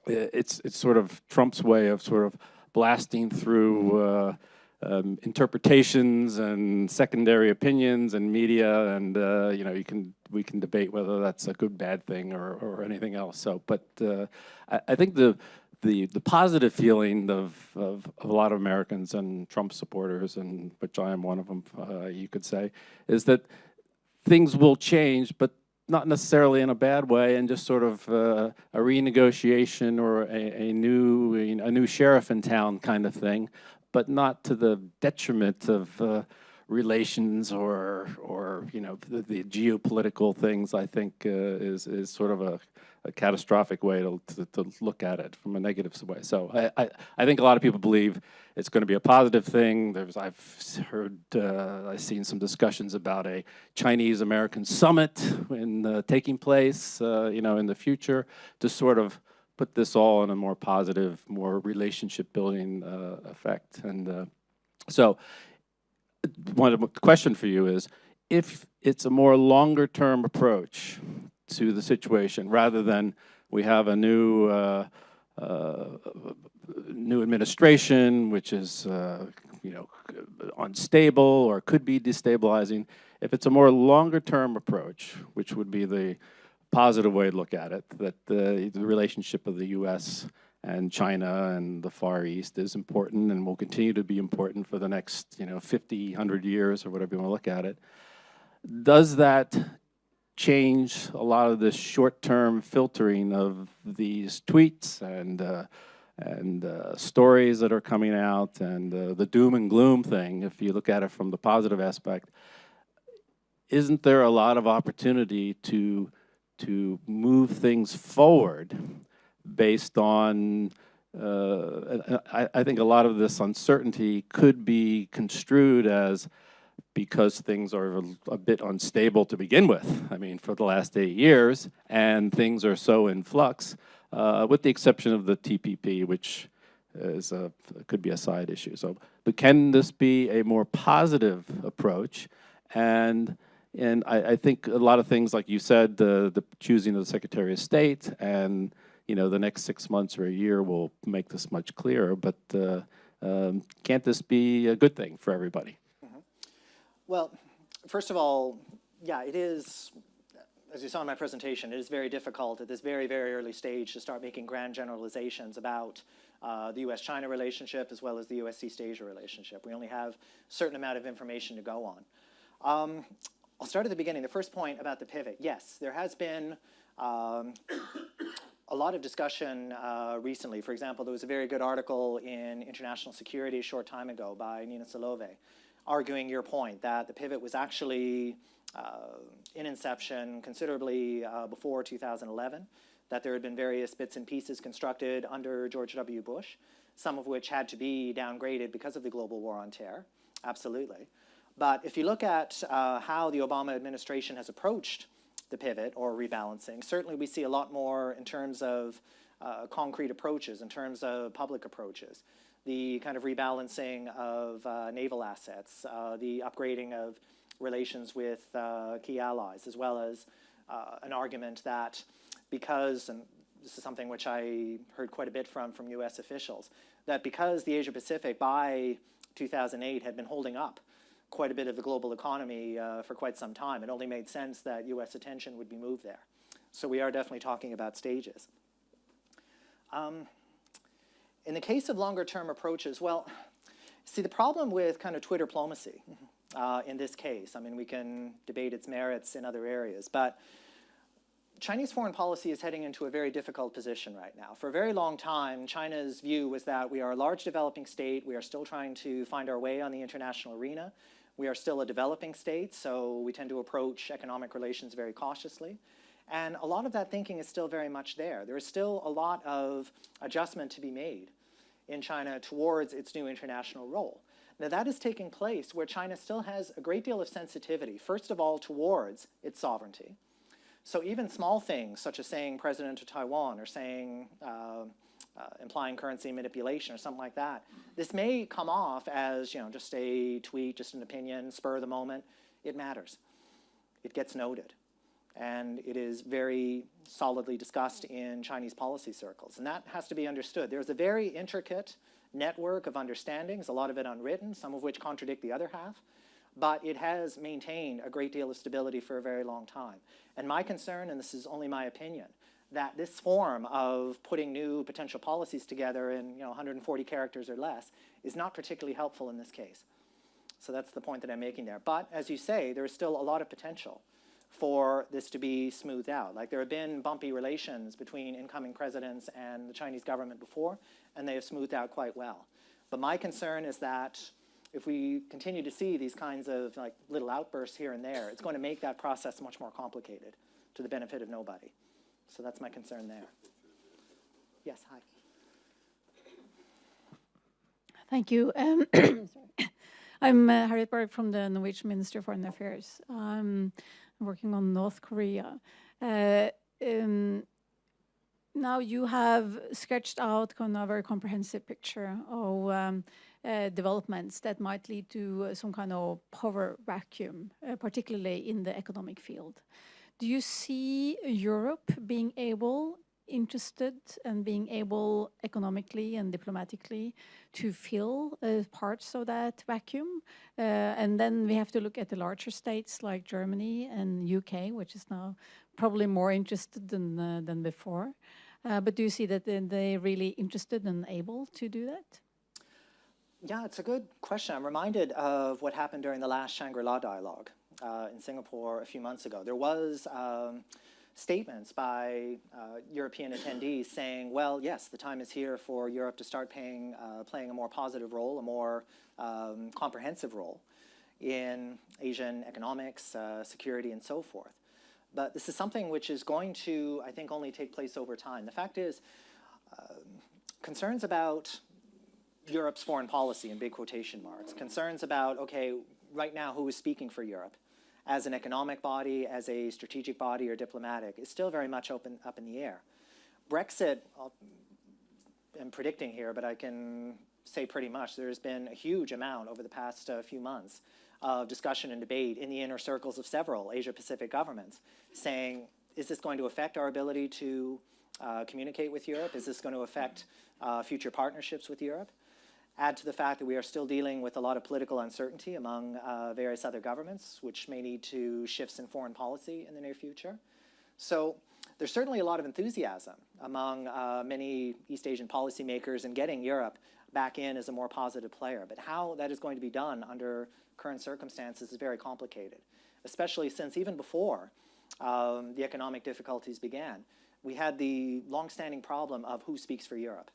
it's sort of Trump's way of sort of blasting through interpretations and secondary opinions and media, and you know, we can debate whether that's a good, bad thing or anything else. So, but I think the positive feeling of a lot of Americans and Trump supporters, and which I am one of them, you could say, is that things will change, but not necessarily in a bad way, and just sort of a renegotiation or a new sheriff in town kind of thing, but not to the detriment of relations or you know, the geopolitical things. I think is sort of a catastrophic way to look at it from a negative way. So I think a lot of people believe it's going to be a positive thing. I've heard, I've seen some discussions about a Chinese-American summit taking place, you know, in the future, to sort of put this all in a more positive, more relationship-building effect. And so, the question for you is, if it's a more longer-term approach to the situation, rather than we have a new administration, which is you know, unstable or could be destabilizing, if it's a more longer-term approach, which would be the positive way to look at it, that the relationship of the U.S. and China and the Far East is important and will continue to be important for the next, you know, 50, 100 years or whatever you want to look at it. Does that change a lot of this short-term filtering of these tweets and stories that are coming out, and the doom and gloom thing, if you look at it from the positive aspect, isn't there a lot of opportunity to move things forward based on, I think a lot of this uncertainty could be construed as because things are a bit unstable to begin with. I mean, for the last 8 years, and things are so in flux, with the exception of the TPP, which is could be a side issue. So, but can this be a more positive approach? And I think a lot of things, like you said, the choosing of the Secretary of State, and the next 6 months or a year will make this much clearer. But can't this be a good thing for everybody? Well, first of all, yeah, it is, as you saw in my presentation, it is very difficult at this very, very early stage to start making grand generalizations about the U.S.-China relationship as well as the U.S.-East Asia relationship. We only have a certain amount of information to go on. I'll start at the beginning. The first point about the pivot. Yes, there has been a lot of discussion recently. For example, there was a very good article in International Security a short time ago by Nina Solove, arguing your point that the pivot was actually in inception considerably before 2011, that there had been various bits and pieces constructed under George W. Bush, some of which had to be downgraded because of the global war on terror, absolutely. But if you look at how the Obama administration has approached the pivot or rebalancing, certainly we see a lot more in terms of concrete approaches, in terms of public approaches. The kind of rebalancing of naval assets, the upgrading of relations with key allies, as well as an argument that because, and this is something which I heard quite a bit from US officials, that because the Asia Pacific by 2008 had been holding up quite a bit of the global economy for quite some time, it only made sense that US attention would be moved there. So we are definitely talking about stages. In the case of longer-term approaches, well, see, the problem with kind of Twitter diplomacy in this case, I mean, we can debate its merits in other areas, but Chinese foreign policy is heading into a very difficult position right now. For a very long time, China's view was that we are a large developing state. We are still trying to find our way on the international arena. We are still a developing state, so we tend to approach economic relations very cautiously. And a lot of that thinking is still very much there. There is still a lot of adjustment to be made in China towards its new international role. Now that is taking place where China still has a great deal of sensitivity, first of all, towards its sovereignty. So even small things such as saying President of Taiwan or saying implying currency manipulation or something like that, this may come off as just a tweet, just an opinion, spur of the moment. It matters. It gets noted. And it is very solidly discussed in Chinese policy circles. And that has to be understood. There's a very intricate network of understandings, a lot of it unwritten, some of which contradict the other half. But it has maintained a great deal of stability for a very long time. And my concern, and this is only my opinion, that this form of putting new potential policies together in 140 characters or less is not particularly helpful in this case. So that's the point that I'm making there. But as you say, there is still a lot of potential for this to be smoothed out. Like there have been bumpy relations between incoming presidents and the Chinese government before, and they have smoothed out quite well. But my concern is that if we continue to see these kinds of little outbursts here and there, it's going to make that process much more complicated to the benefit of nobody. So that's my concern there. Yes, hi. Thank you. I'm Harriet Berg from the Norwegian Ministry of Foreign Affairs. I'm working on North Korea. Now you have sketched out kind of a very comprehensive picture of developments that might lead to some kind of power vacuum, particularly in the economic field. Do you see Europe being interested and being able economically and diplomatically to fill parts of that vacuum? And then we have to look at the larger states like Germany and UK, which is now probably more interested than before. But do you see that they're really interested and able to do that? Yeah, it's a good question. I'm reminded of what happened during the last Shangri-La dialogue. in Singapore a few months ago, there was statements by European attendees saying, well, yes, the time is here for Europe to start playing a more positive role, a more comprehensive role in Asian economics, security, and so forth. But this is something which is going to, I think, only take place over time. The fact is, concerns about Europe's foreign policy, in big quotation marks, concerns about, okay, right now who is speaking for Europe as an economic body, as a strategic body, or diplomatic, is still very much up in the air. Brexit, I'm predicting here, but I can say pretty much there's been a huge amount over the past few months of discussion and debate in the inner circles of several Asia-Pacific governments saying, is this going to affect our ability to communicate with Europe? Is this going to affect future partnerships with Europe? Add to the fact that we are still dealing with a lot of political uncertainty among various other governments, which may lead to shifts in foreign policy in the near future. So there's certainly a lot of enthusiasm among many East Asian policymakers in getting Europe back in as a more positive player. But how that is going to be done under current circumstances is very complicated, especially since even before the economic difficulties began, we had the long-standing problem of who speaks for Europe.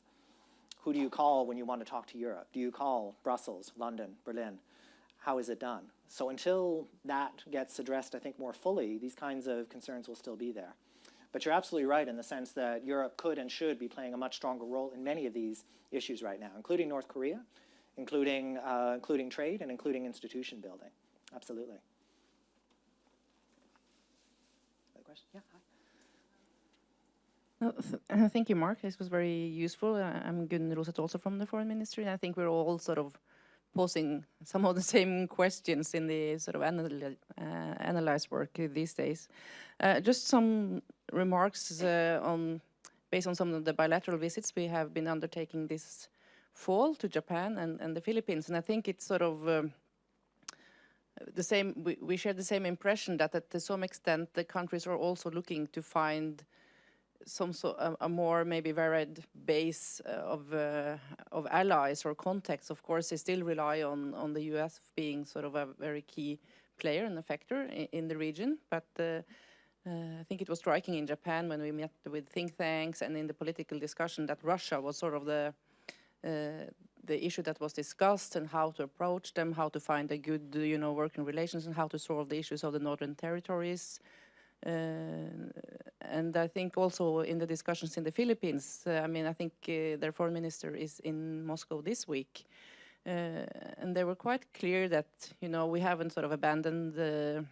Who do you call when you want to talk to Europe? Do you call Brussels, London, Berlin? How is it done? So until that gets addressed, I think, more fully, these kinds of concerns will still be there. But you're absolutely right in the sense that Europe could and should be playing a much stronger role in many of these issues right now, including North Korea, including trade, and including institution building. Absolutely. Other question? Yeah, hi. Thank you, Mark. This was very useful. I'm Gunn Roseth, also from the Foreign Ministry, and I think we're all sort of posing some of the same questions in the sort of analyze work these days. Just some remarks based on some of the bilateral visits we have been undertaking this fall to Japan and the Philippines, and I think it's sort of the same. We share the same impression that to some extent the countries are also looking to find some a more maybe varied base of allies or contacts. Of course, they still rely on the US being sort of a very key player and a factor in the region. But I think it was striking in Japan when we met with think tanks and in the political discussion that Russia was sort of the issue that was discussed, and how to approach them, how to find a good working relations, and how to solve the issues of the northern territories. And I think also in the discussions in the Philippines, I think their foreign minister is in Moscow this week, and they were quite clear that we haven't sort of abandoned the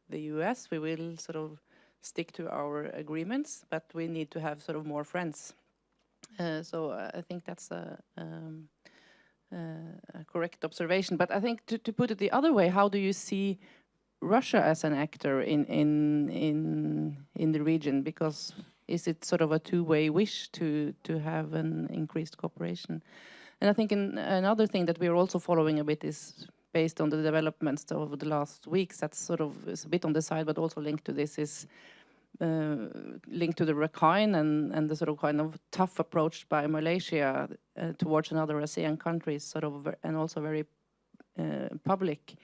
US. We will sort of stick to our agreements, but we need to have sort of more friends. So I think that's a correct observation. But I think to put it the other way, how do you see Russia as an actor in the region? Because is it sort of a two-way wish to have an increased cooperation? And I think another thing that we are also following a bit is based on the developments over the last weeks. That's sort of is a bit on the side, but also linked to this is linked to the Rakhine and the sort of kind of tough approach by Malaysia towards another ASEAN countries, sort of, and also very public.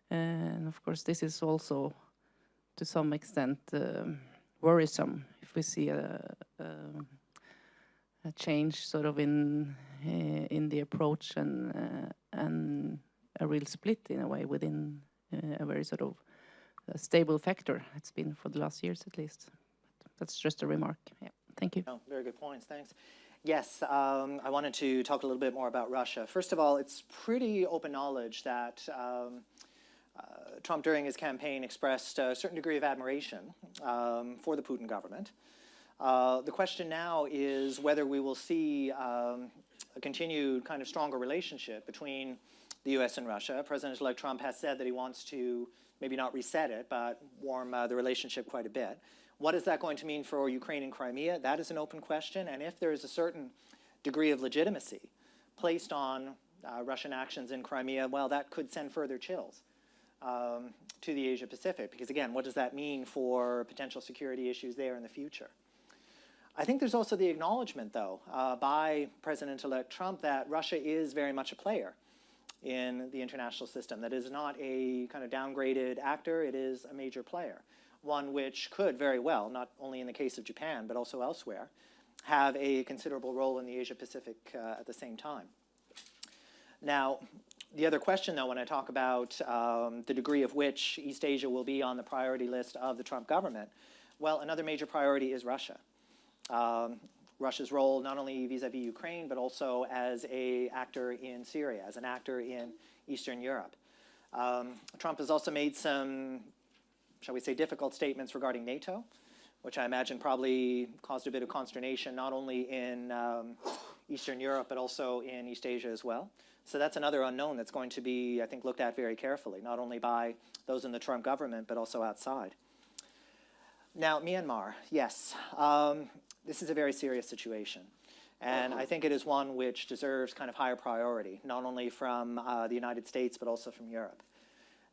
And of course, this is also, to some extent, worrisome if we see a change, sort of in the approach and a real split in a way within a very sort of stable factor. It's been for the last years at least. That's just a remark. Yeah, thank you. Oh, very good points. Thanks. Yes, I wanted to talk a little bit more about Russia. First of all, it's pretty open knowledge that Trump, during his campaign, expressed a certain degree of admiration for the Putin government. The question now is whether we will see a continued kind of stronger relationship between the US and Russia. President-elect Trump has said that he wants to maybe not reset it, but warm the relationship quite a bit. What is that going to mean for Ukraine and Crimea? That is an open question. And if there is a certain degree of legitimacy placed on Russian actions in Crimea, well, that could send further chills to the Asia-Pacific. Because again, what does that mean for potential security issues there in the future? I think there's also the acknowledgement, though, by President-elect Trump that Russia is very much a player in the international system, that is not a kind of downgraded actor, it is a major player. One which could very well, not only in the case of Japan, but also elsewhere, have a considerable role in the Asia-Pacific at the same time. Now, the other question, though, when I talk about the degree of which East Asia will be on the priority list of the Trump government, well, another major priority is Russia. Russia's role not only vis-a-vis Ukraine, but also as an actor in Syria, as an actor in Eastern Europe. Trump has also made some, shall we say, difficult statements regarding NATO, which I imagine probably caused a bit of consternation, not only in Eastern Europe, but also in East Asia as well. So that's another unknown that's going to be, I think, looked at very carefully, not only by those in the Trump government, but also outside. Now, Myanmar, yes, this is a very serious situation. And I think it is one which deserves kind of higher priority, not only from the United States, but also from Europe.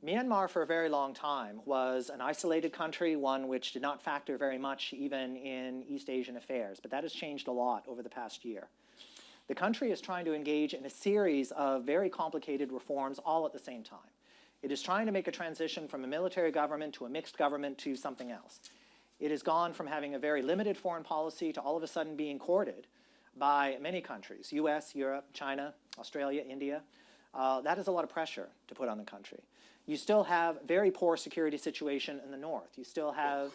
Myanmar, for a very long time, was an isolated country, one which did not factor very much even in East Asian affairs, but that has changed a lot over the past year. The country is trying to engage in a series of very complicated reforms all at the same time. It is trying to make a transition from a military government to a mixed government to something else. It has gone from having a very limited foreign policy to all of a sudden being courted by many countries, US, Europe, China, Australia, India. That is a lot of pressure to put on the country. You still have very poor security situation in the north. You still have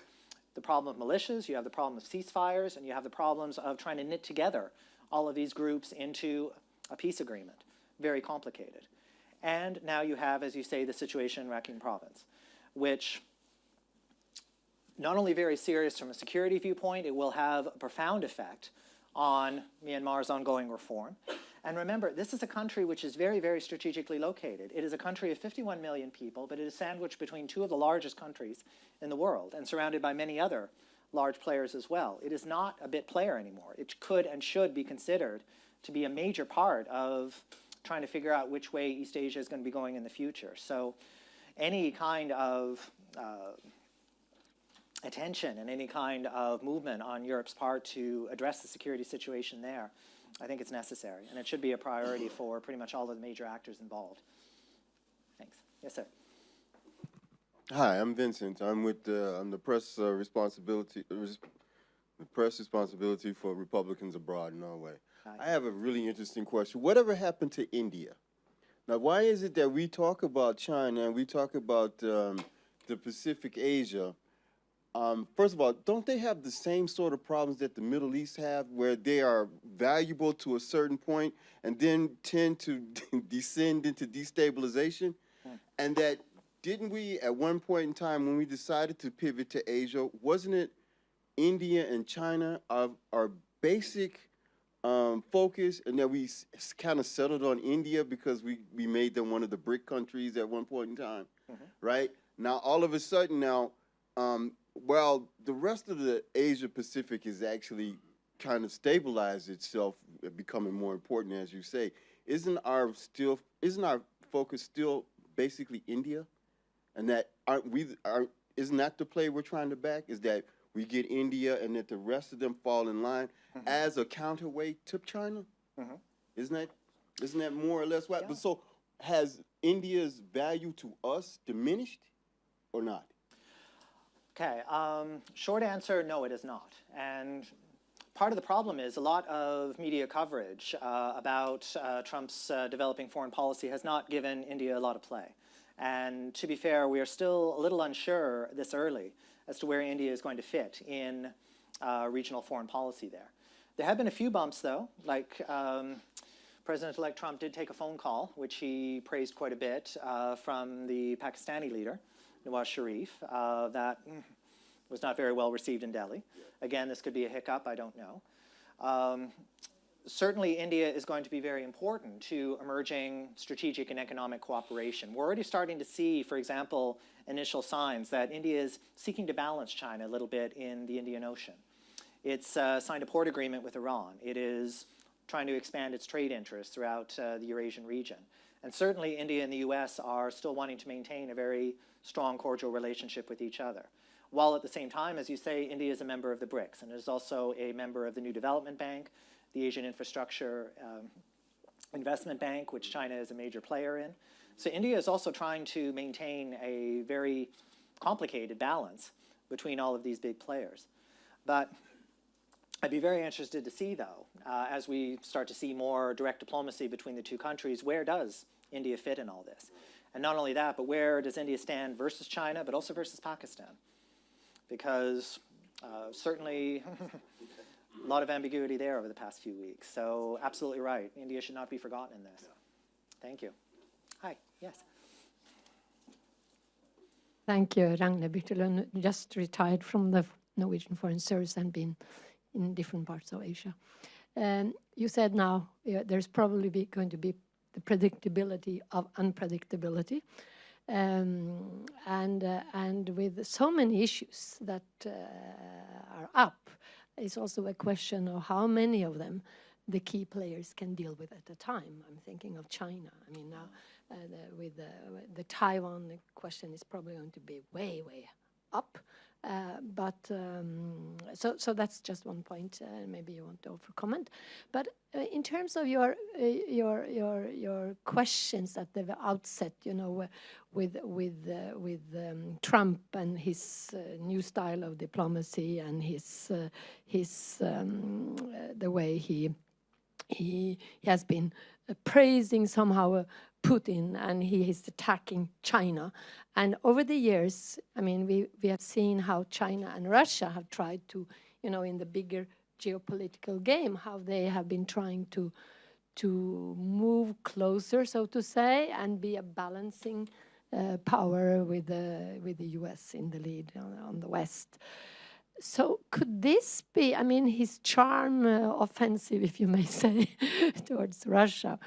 the problem of militias, you have the problem of ceasefires, and you have the problems of trying to knit together all of these groups into a peace agreement. Very complicated. And now you have, as you say, the situation in Rakhine Province, which not only very serious from a security viewpoint, it will have a profound effect on Myanmar's ongoing reform. And remember, this is a country which is very, very strategically located. It is a country of 51 million people, but it is sandwiched between two of the largest countries in the world and surrounded by many other large players as well. It is not a bit player anymore. It could and should be considered to be a major part of trying to figure out which way East Asia is going to be going in the future. So any kind of attention and any kind of movement on Europe's part to address the security situation there, I think it's necessary. And it should be a priority for pretty much all of the major actors involved. Thanks. Yes, sir. Hi, I'm Vincent. I'm with I'm the press responsibility for Republicans abroad in Norway. Hi. I have a really interesting question. Whatever happened to India? Now, why is it that we talk about China and we talk about the Pacific Asia? First of all, don't they have the same sort of problems that the Middle East have, where they are valuable to a certain point and then tend to descend into destabilization? And that didn't we, at one point in time, when we decided to pivot to Asia, wasn't it India and China our basic focus, and that we kind of settled on India because we made them one of the BRIC countries at one point in time, right? Now, all of a sudden now, well, the rest of the Asia Pacific is actually kind of stabilized itself, becoming more important, as you say. Isn't our focus still basically India? And that isn't that the play we're trying to back? Is that we get India and that the rest of them fall in line as a counterweight to China? Isn't that more or less right? Yeah. But so has India's value to us diminished or not? Okay, short answer, no, it is not. And part of the problem is a lot of media coverage about Trump's developing foreign policy has not given India a lot of play. And to be fair, we are still a little unsure this early as to where India is going to fit in regional foreign policy there. There have been a few bumps, though, like President-elect Trump did take a phone call, which he praised quite a bit, from the Pakistani leader, Nawaz Sharif, that was not very well received in Delhi. Again, this could be a hiccup, I don't know. Certainly, India is going to be very important to emerging strategic and economic cooperation. We're already starting to see, for example, initial signs that India is seeking to balance China a little bit in the Indian Ocean. It's signed a port agreement with Iran. It is trying to expand its trade interests throughout the Eurasian region. And certainly, India and the US are still wanting to maintain a very strong, cordial relationship with each other. While at the same time, as you say, India is a member of the BRICS and is also a member of the New Development Bank, the Asian Infrastructure investment bank, which China is a major player in. So India is also trying to maintain a very complicated balance between all of these big players. But I'd be very interested to see, though, as we start to see more direct diplomacy between the two countries, where does India fit in all this? And not only that, but where does India stand versus China, but also versus Pakistan? Because certainly a lot of ambiguity there over the past few weeks. So absolutely right. India should not be forgotten in this. Thank you. Hi, yes. Thank you, Ragnhild Birtelund, just retired from the Norwegian Foreign Service and been in different parts of Asia. You said now there's probably going to be the predictability of unpredictability. And with so many issues that are up, it's also a question of how many of them the key players can deal with at a time. I'm thinking of China. I mean, now with the Taiwan question is probably going to be way, way up. So that's just one point. Maybe you want to offer comment. But in terms of your questions at the outset, you know, with Trump and his new style of diplomacy and his the way he has been praising somehow Putin, and he is attacking China. And over the years, I mean, we have seen how China and Russia have tried to, you know, in the bigger geopolitical game, how they have been trying to move closer, so to say, and be a balancing power with the U.S. in the lead on the West. So could this be, I mean, his charm offensive, if you may say, towards Russia,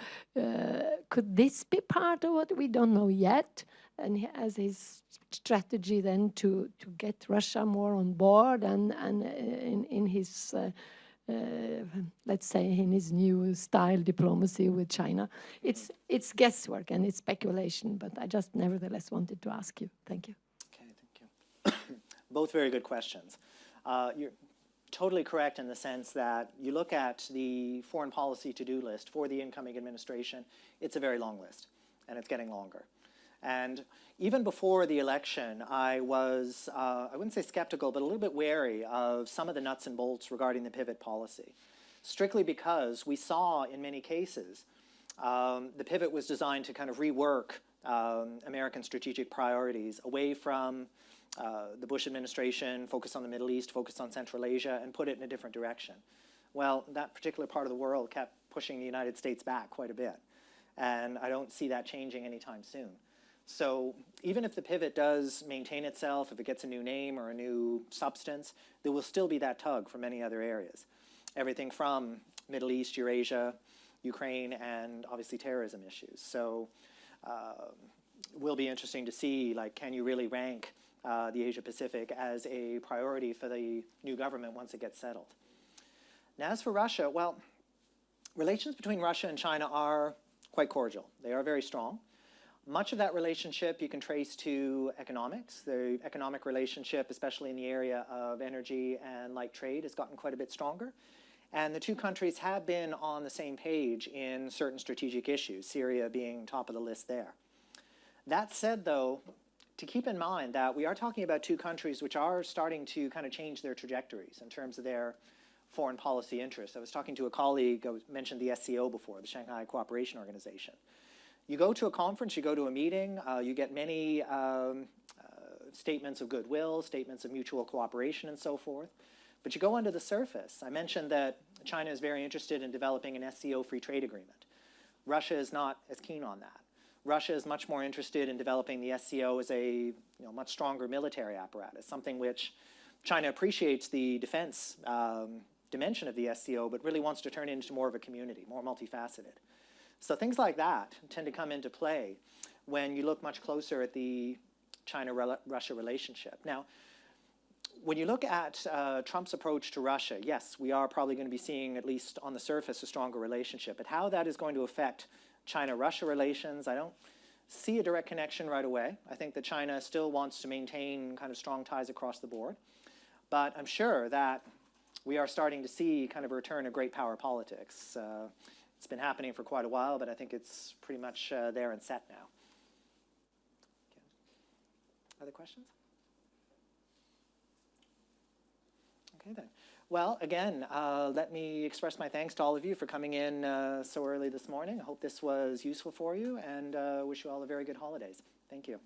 could this be part of what we don't know yet? And as his strategy then to get Russia more on board and in his, let's say, in his new style diplomacy with China. It's guesswork and it's speculation, but I just nevertheless wanted to ask you. Thank you. Okay, thank you. Both very good questions. You're totally correct in the sense that you look at the foreign policy to-do list for the incoming administration, it's a very long list, and it's getting longer. And even before the election, I was, I wouldn't say skeptical, but a little bit wary of some of the nuts and bolts regarding the pivot policy, strictly because we saw in many cases the pivot was designed to kind of rework American strategic priorities away from the Bush administration, focus on the Middle East, focus on Central Asia, and put it in a different direction. Well, that particular part of the world kept pushing the United States back quite a bit, and I don't see that changing anytime soon. So even if the pivot does maintain itself, if it gets a new name or a new substance, there will still be that tug from many other areas. Everything from Middle East, Eurasia, Ukraine, and obviously terrorism issues. So it will be interesting to see, like, can you really rank the Asia-Pacific as a priority for the new government once it gets settled. Now, as for Russia, well, relations between Russia and China are quite cordial. They are very strong. Much of that relationship you can trace to economics. The economic relationship, especially in the area of energy and light trade, has gotten quite a bit stronger. And the two countries have been on the same page in certain strategic issues, Syria being top of the list there. That said, though, to keep in mind that we are talking about two countries which are starting to kind of change their trajectories in terms of their foreign policy interests. I was talking to a colleague who mentioned the SCO before, the Shanghai Cooperation Organization. You go to a conference, you go to a meeting, you get many statements of goodwill, statements of mutual cooperation and so forth. But you go under the surface. I mentioned that China is very interested in developing an SCO free trade agreement. Russia is not as keen on that. Russia is much more interested in developing the SCO as a much stronger military apparatus, something which China appreciates the defense dimension of the SCO, but really wants to turn it into more of a community, more multifaceted. So things like that tend to come into play when you look much closer at the China-Russia relationship. Now, when you look at Trump's approach to Russia, yes, we are probably going to be seeing, at least on the surface, a stronger relationship. But how that is going to affect China-Russia relations, I don't see a direct connection right away. I think that China still wants to maintain kind of strong ties across the board. But I'm sure that we are starting to see kind of a return of great power politics. It's been happening for quite a while, but I think it's pretty much there and set now. Okay. Other questions? Okay then. Well, again, let me express my thanks to all of you for coming in so early this morning. I hope this was useful for you, and wish you all a very good holidays. Thank you.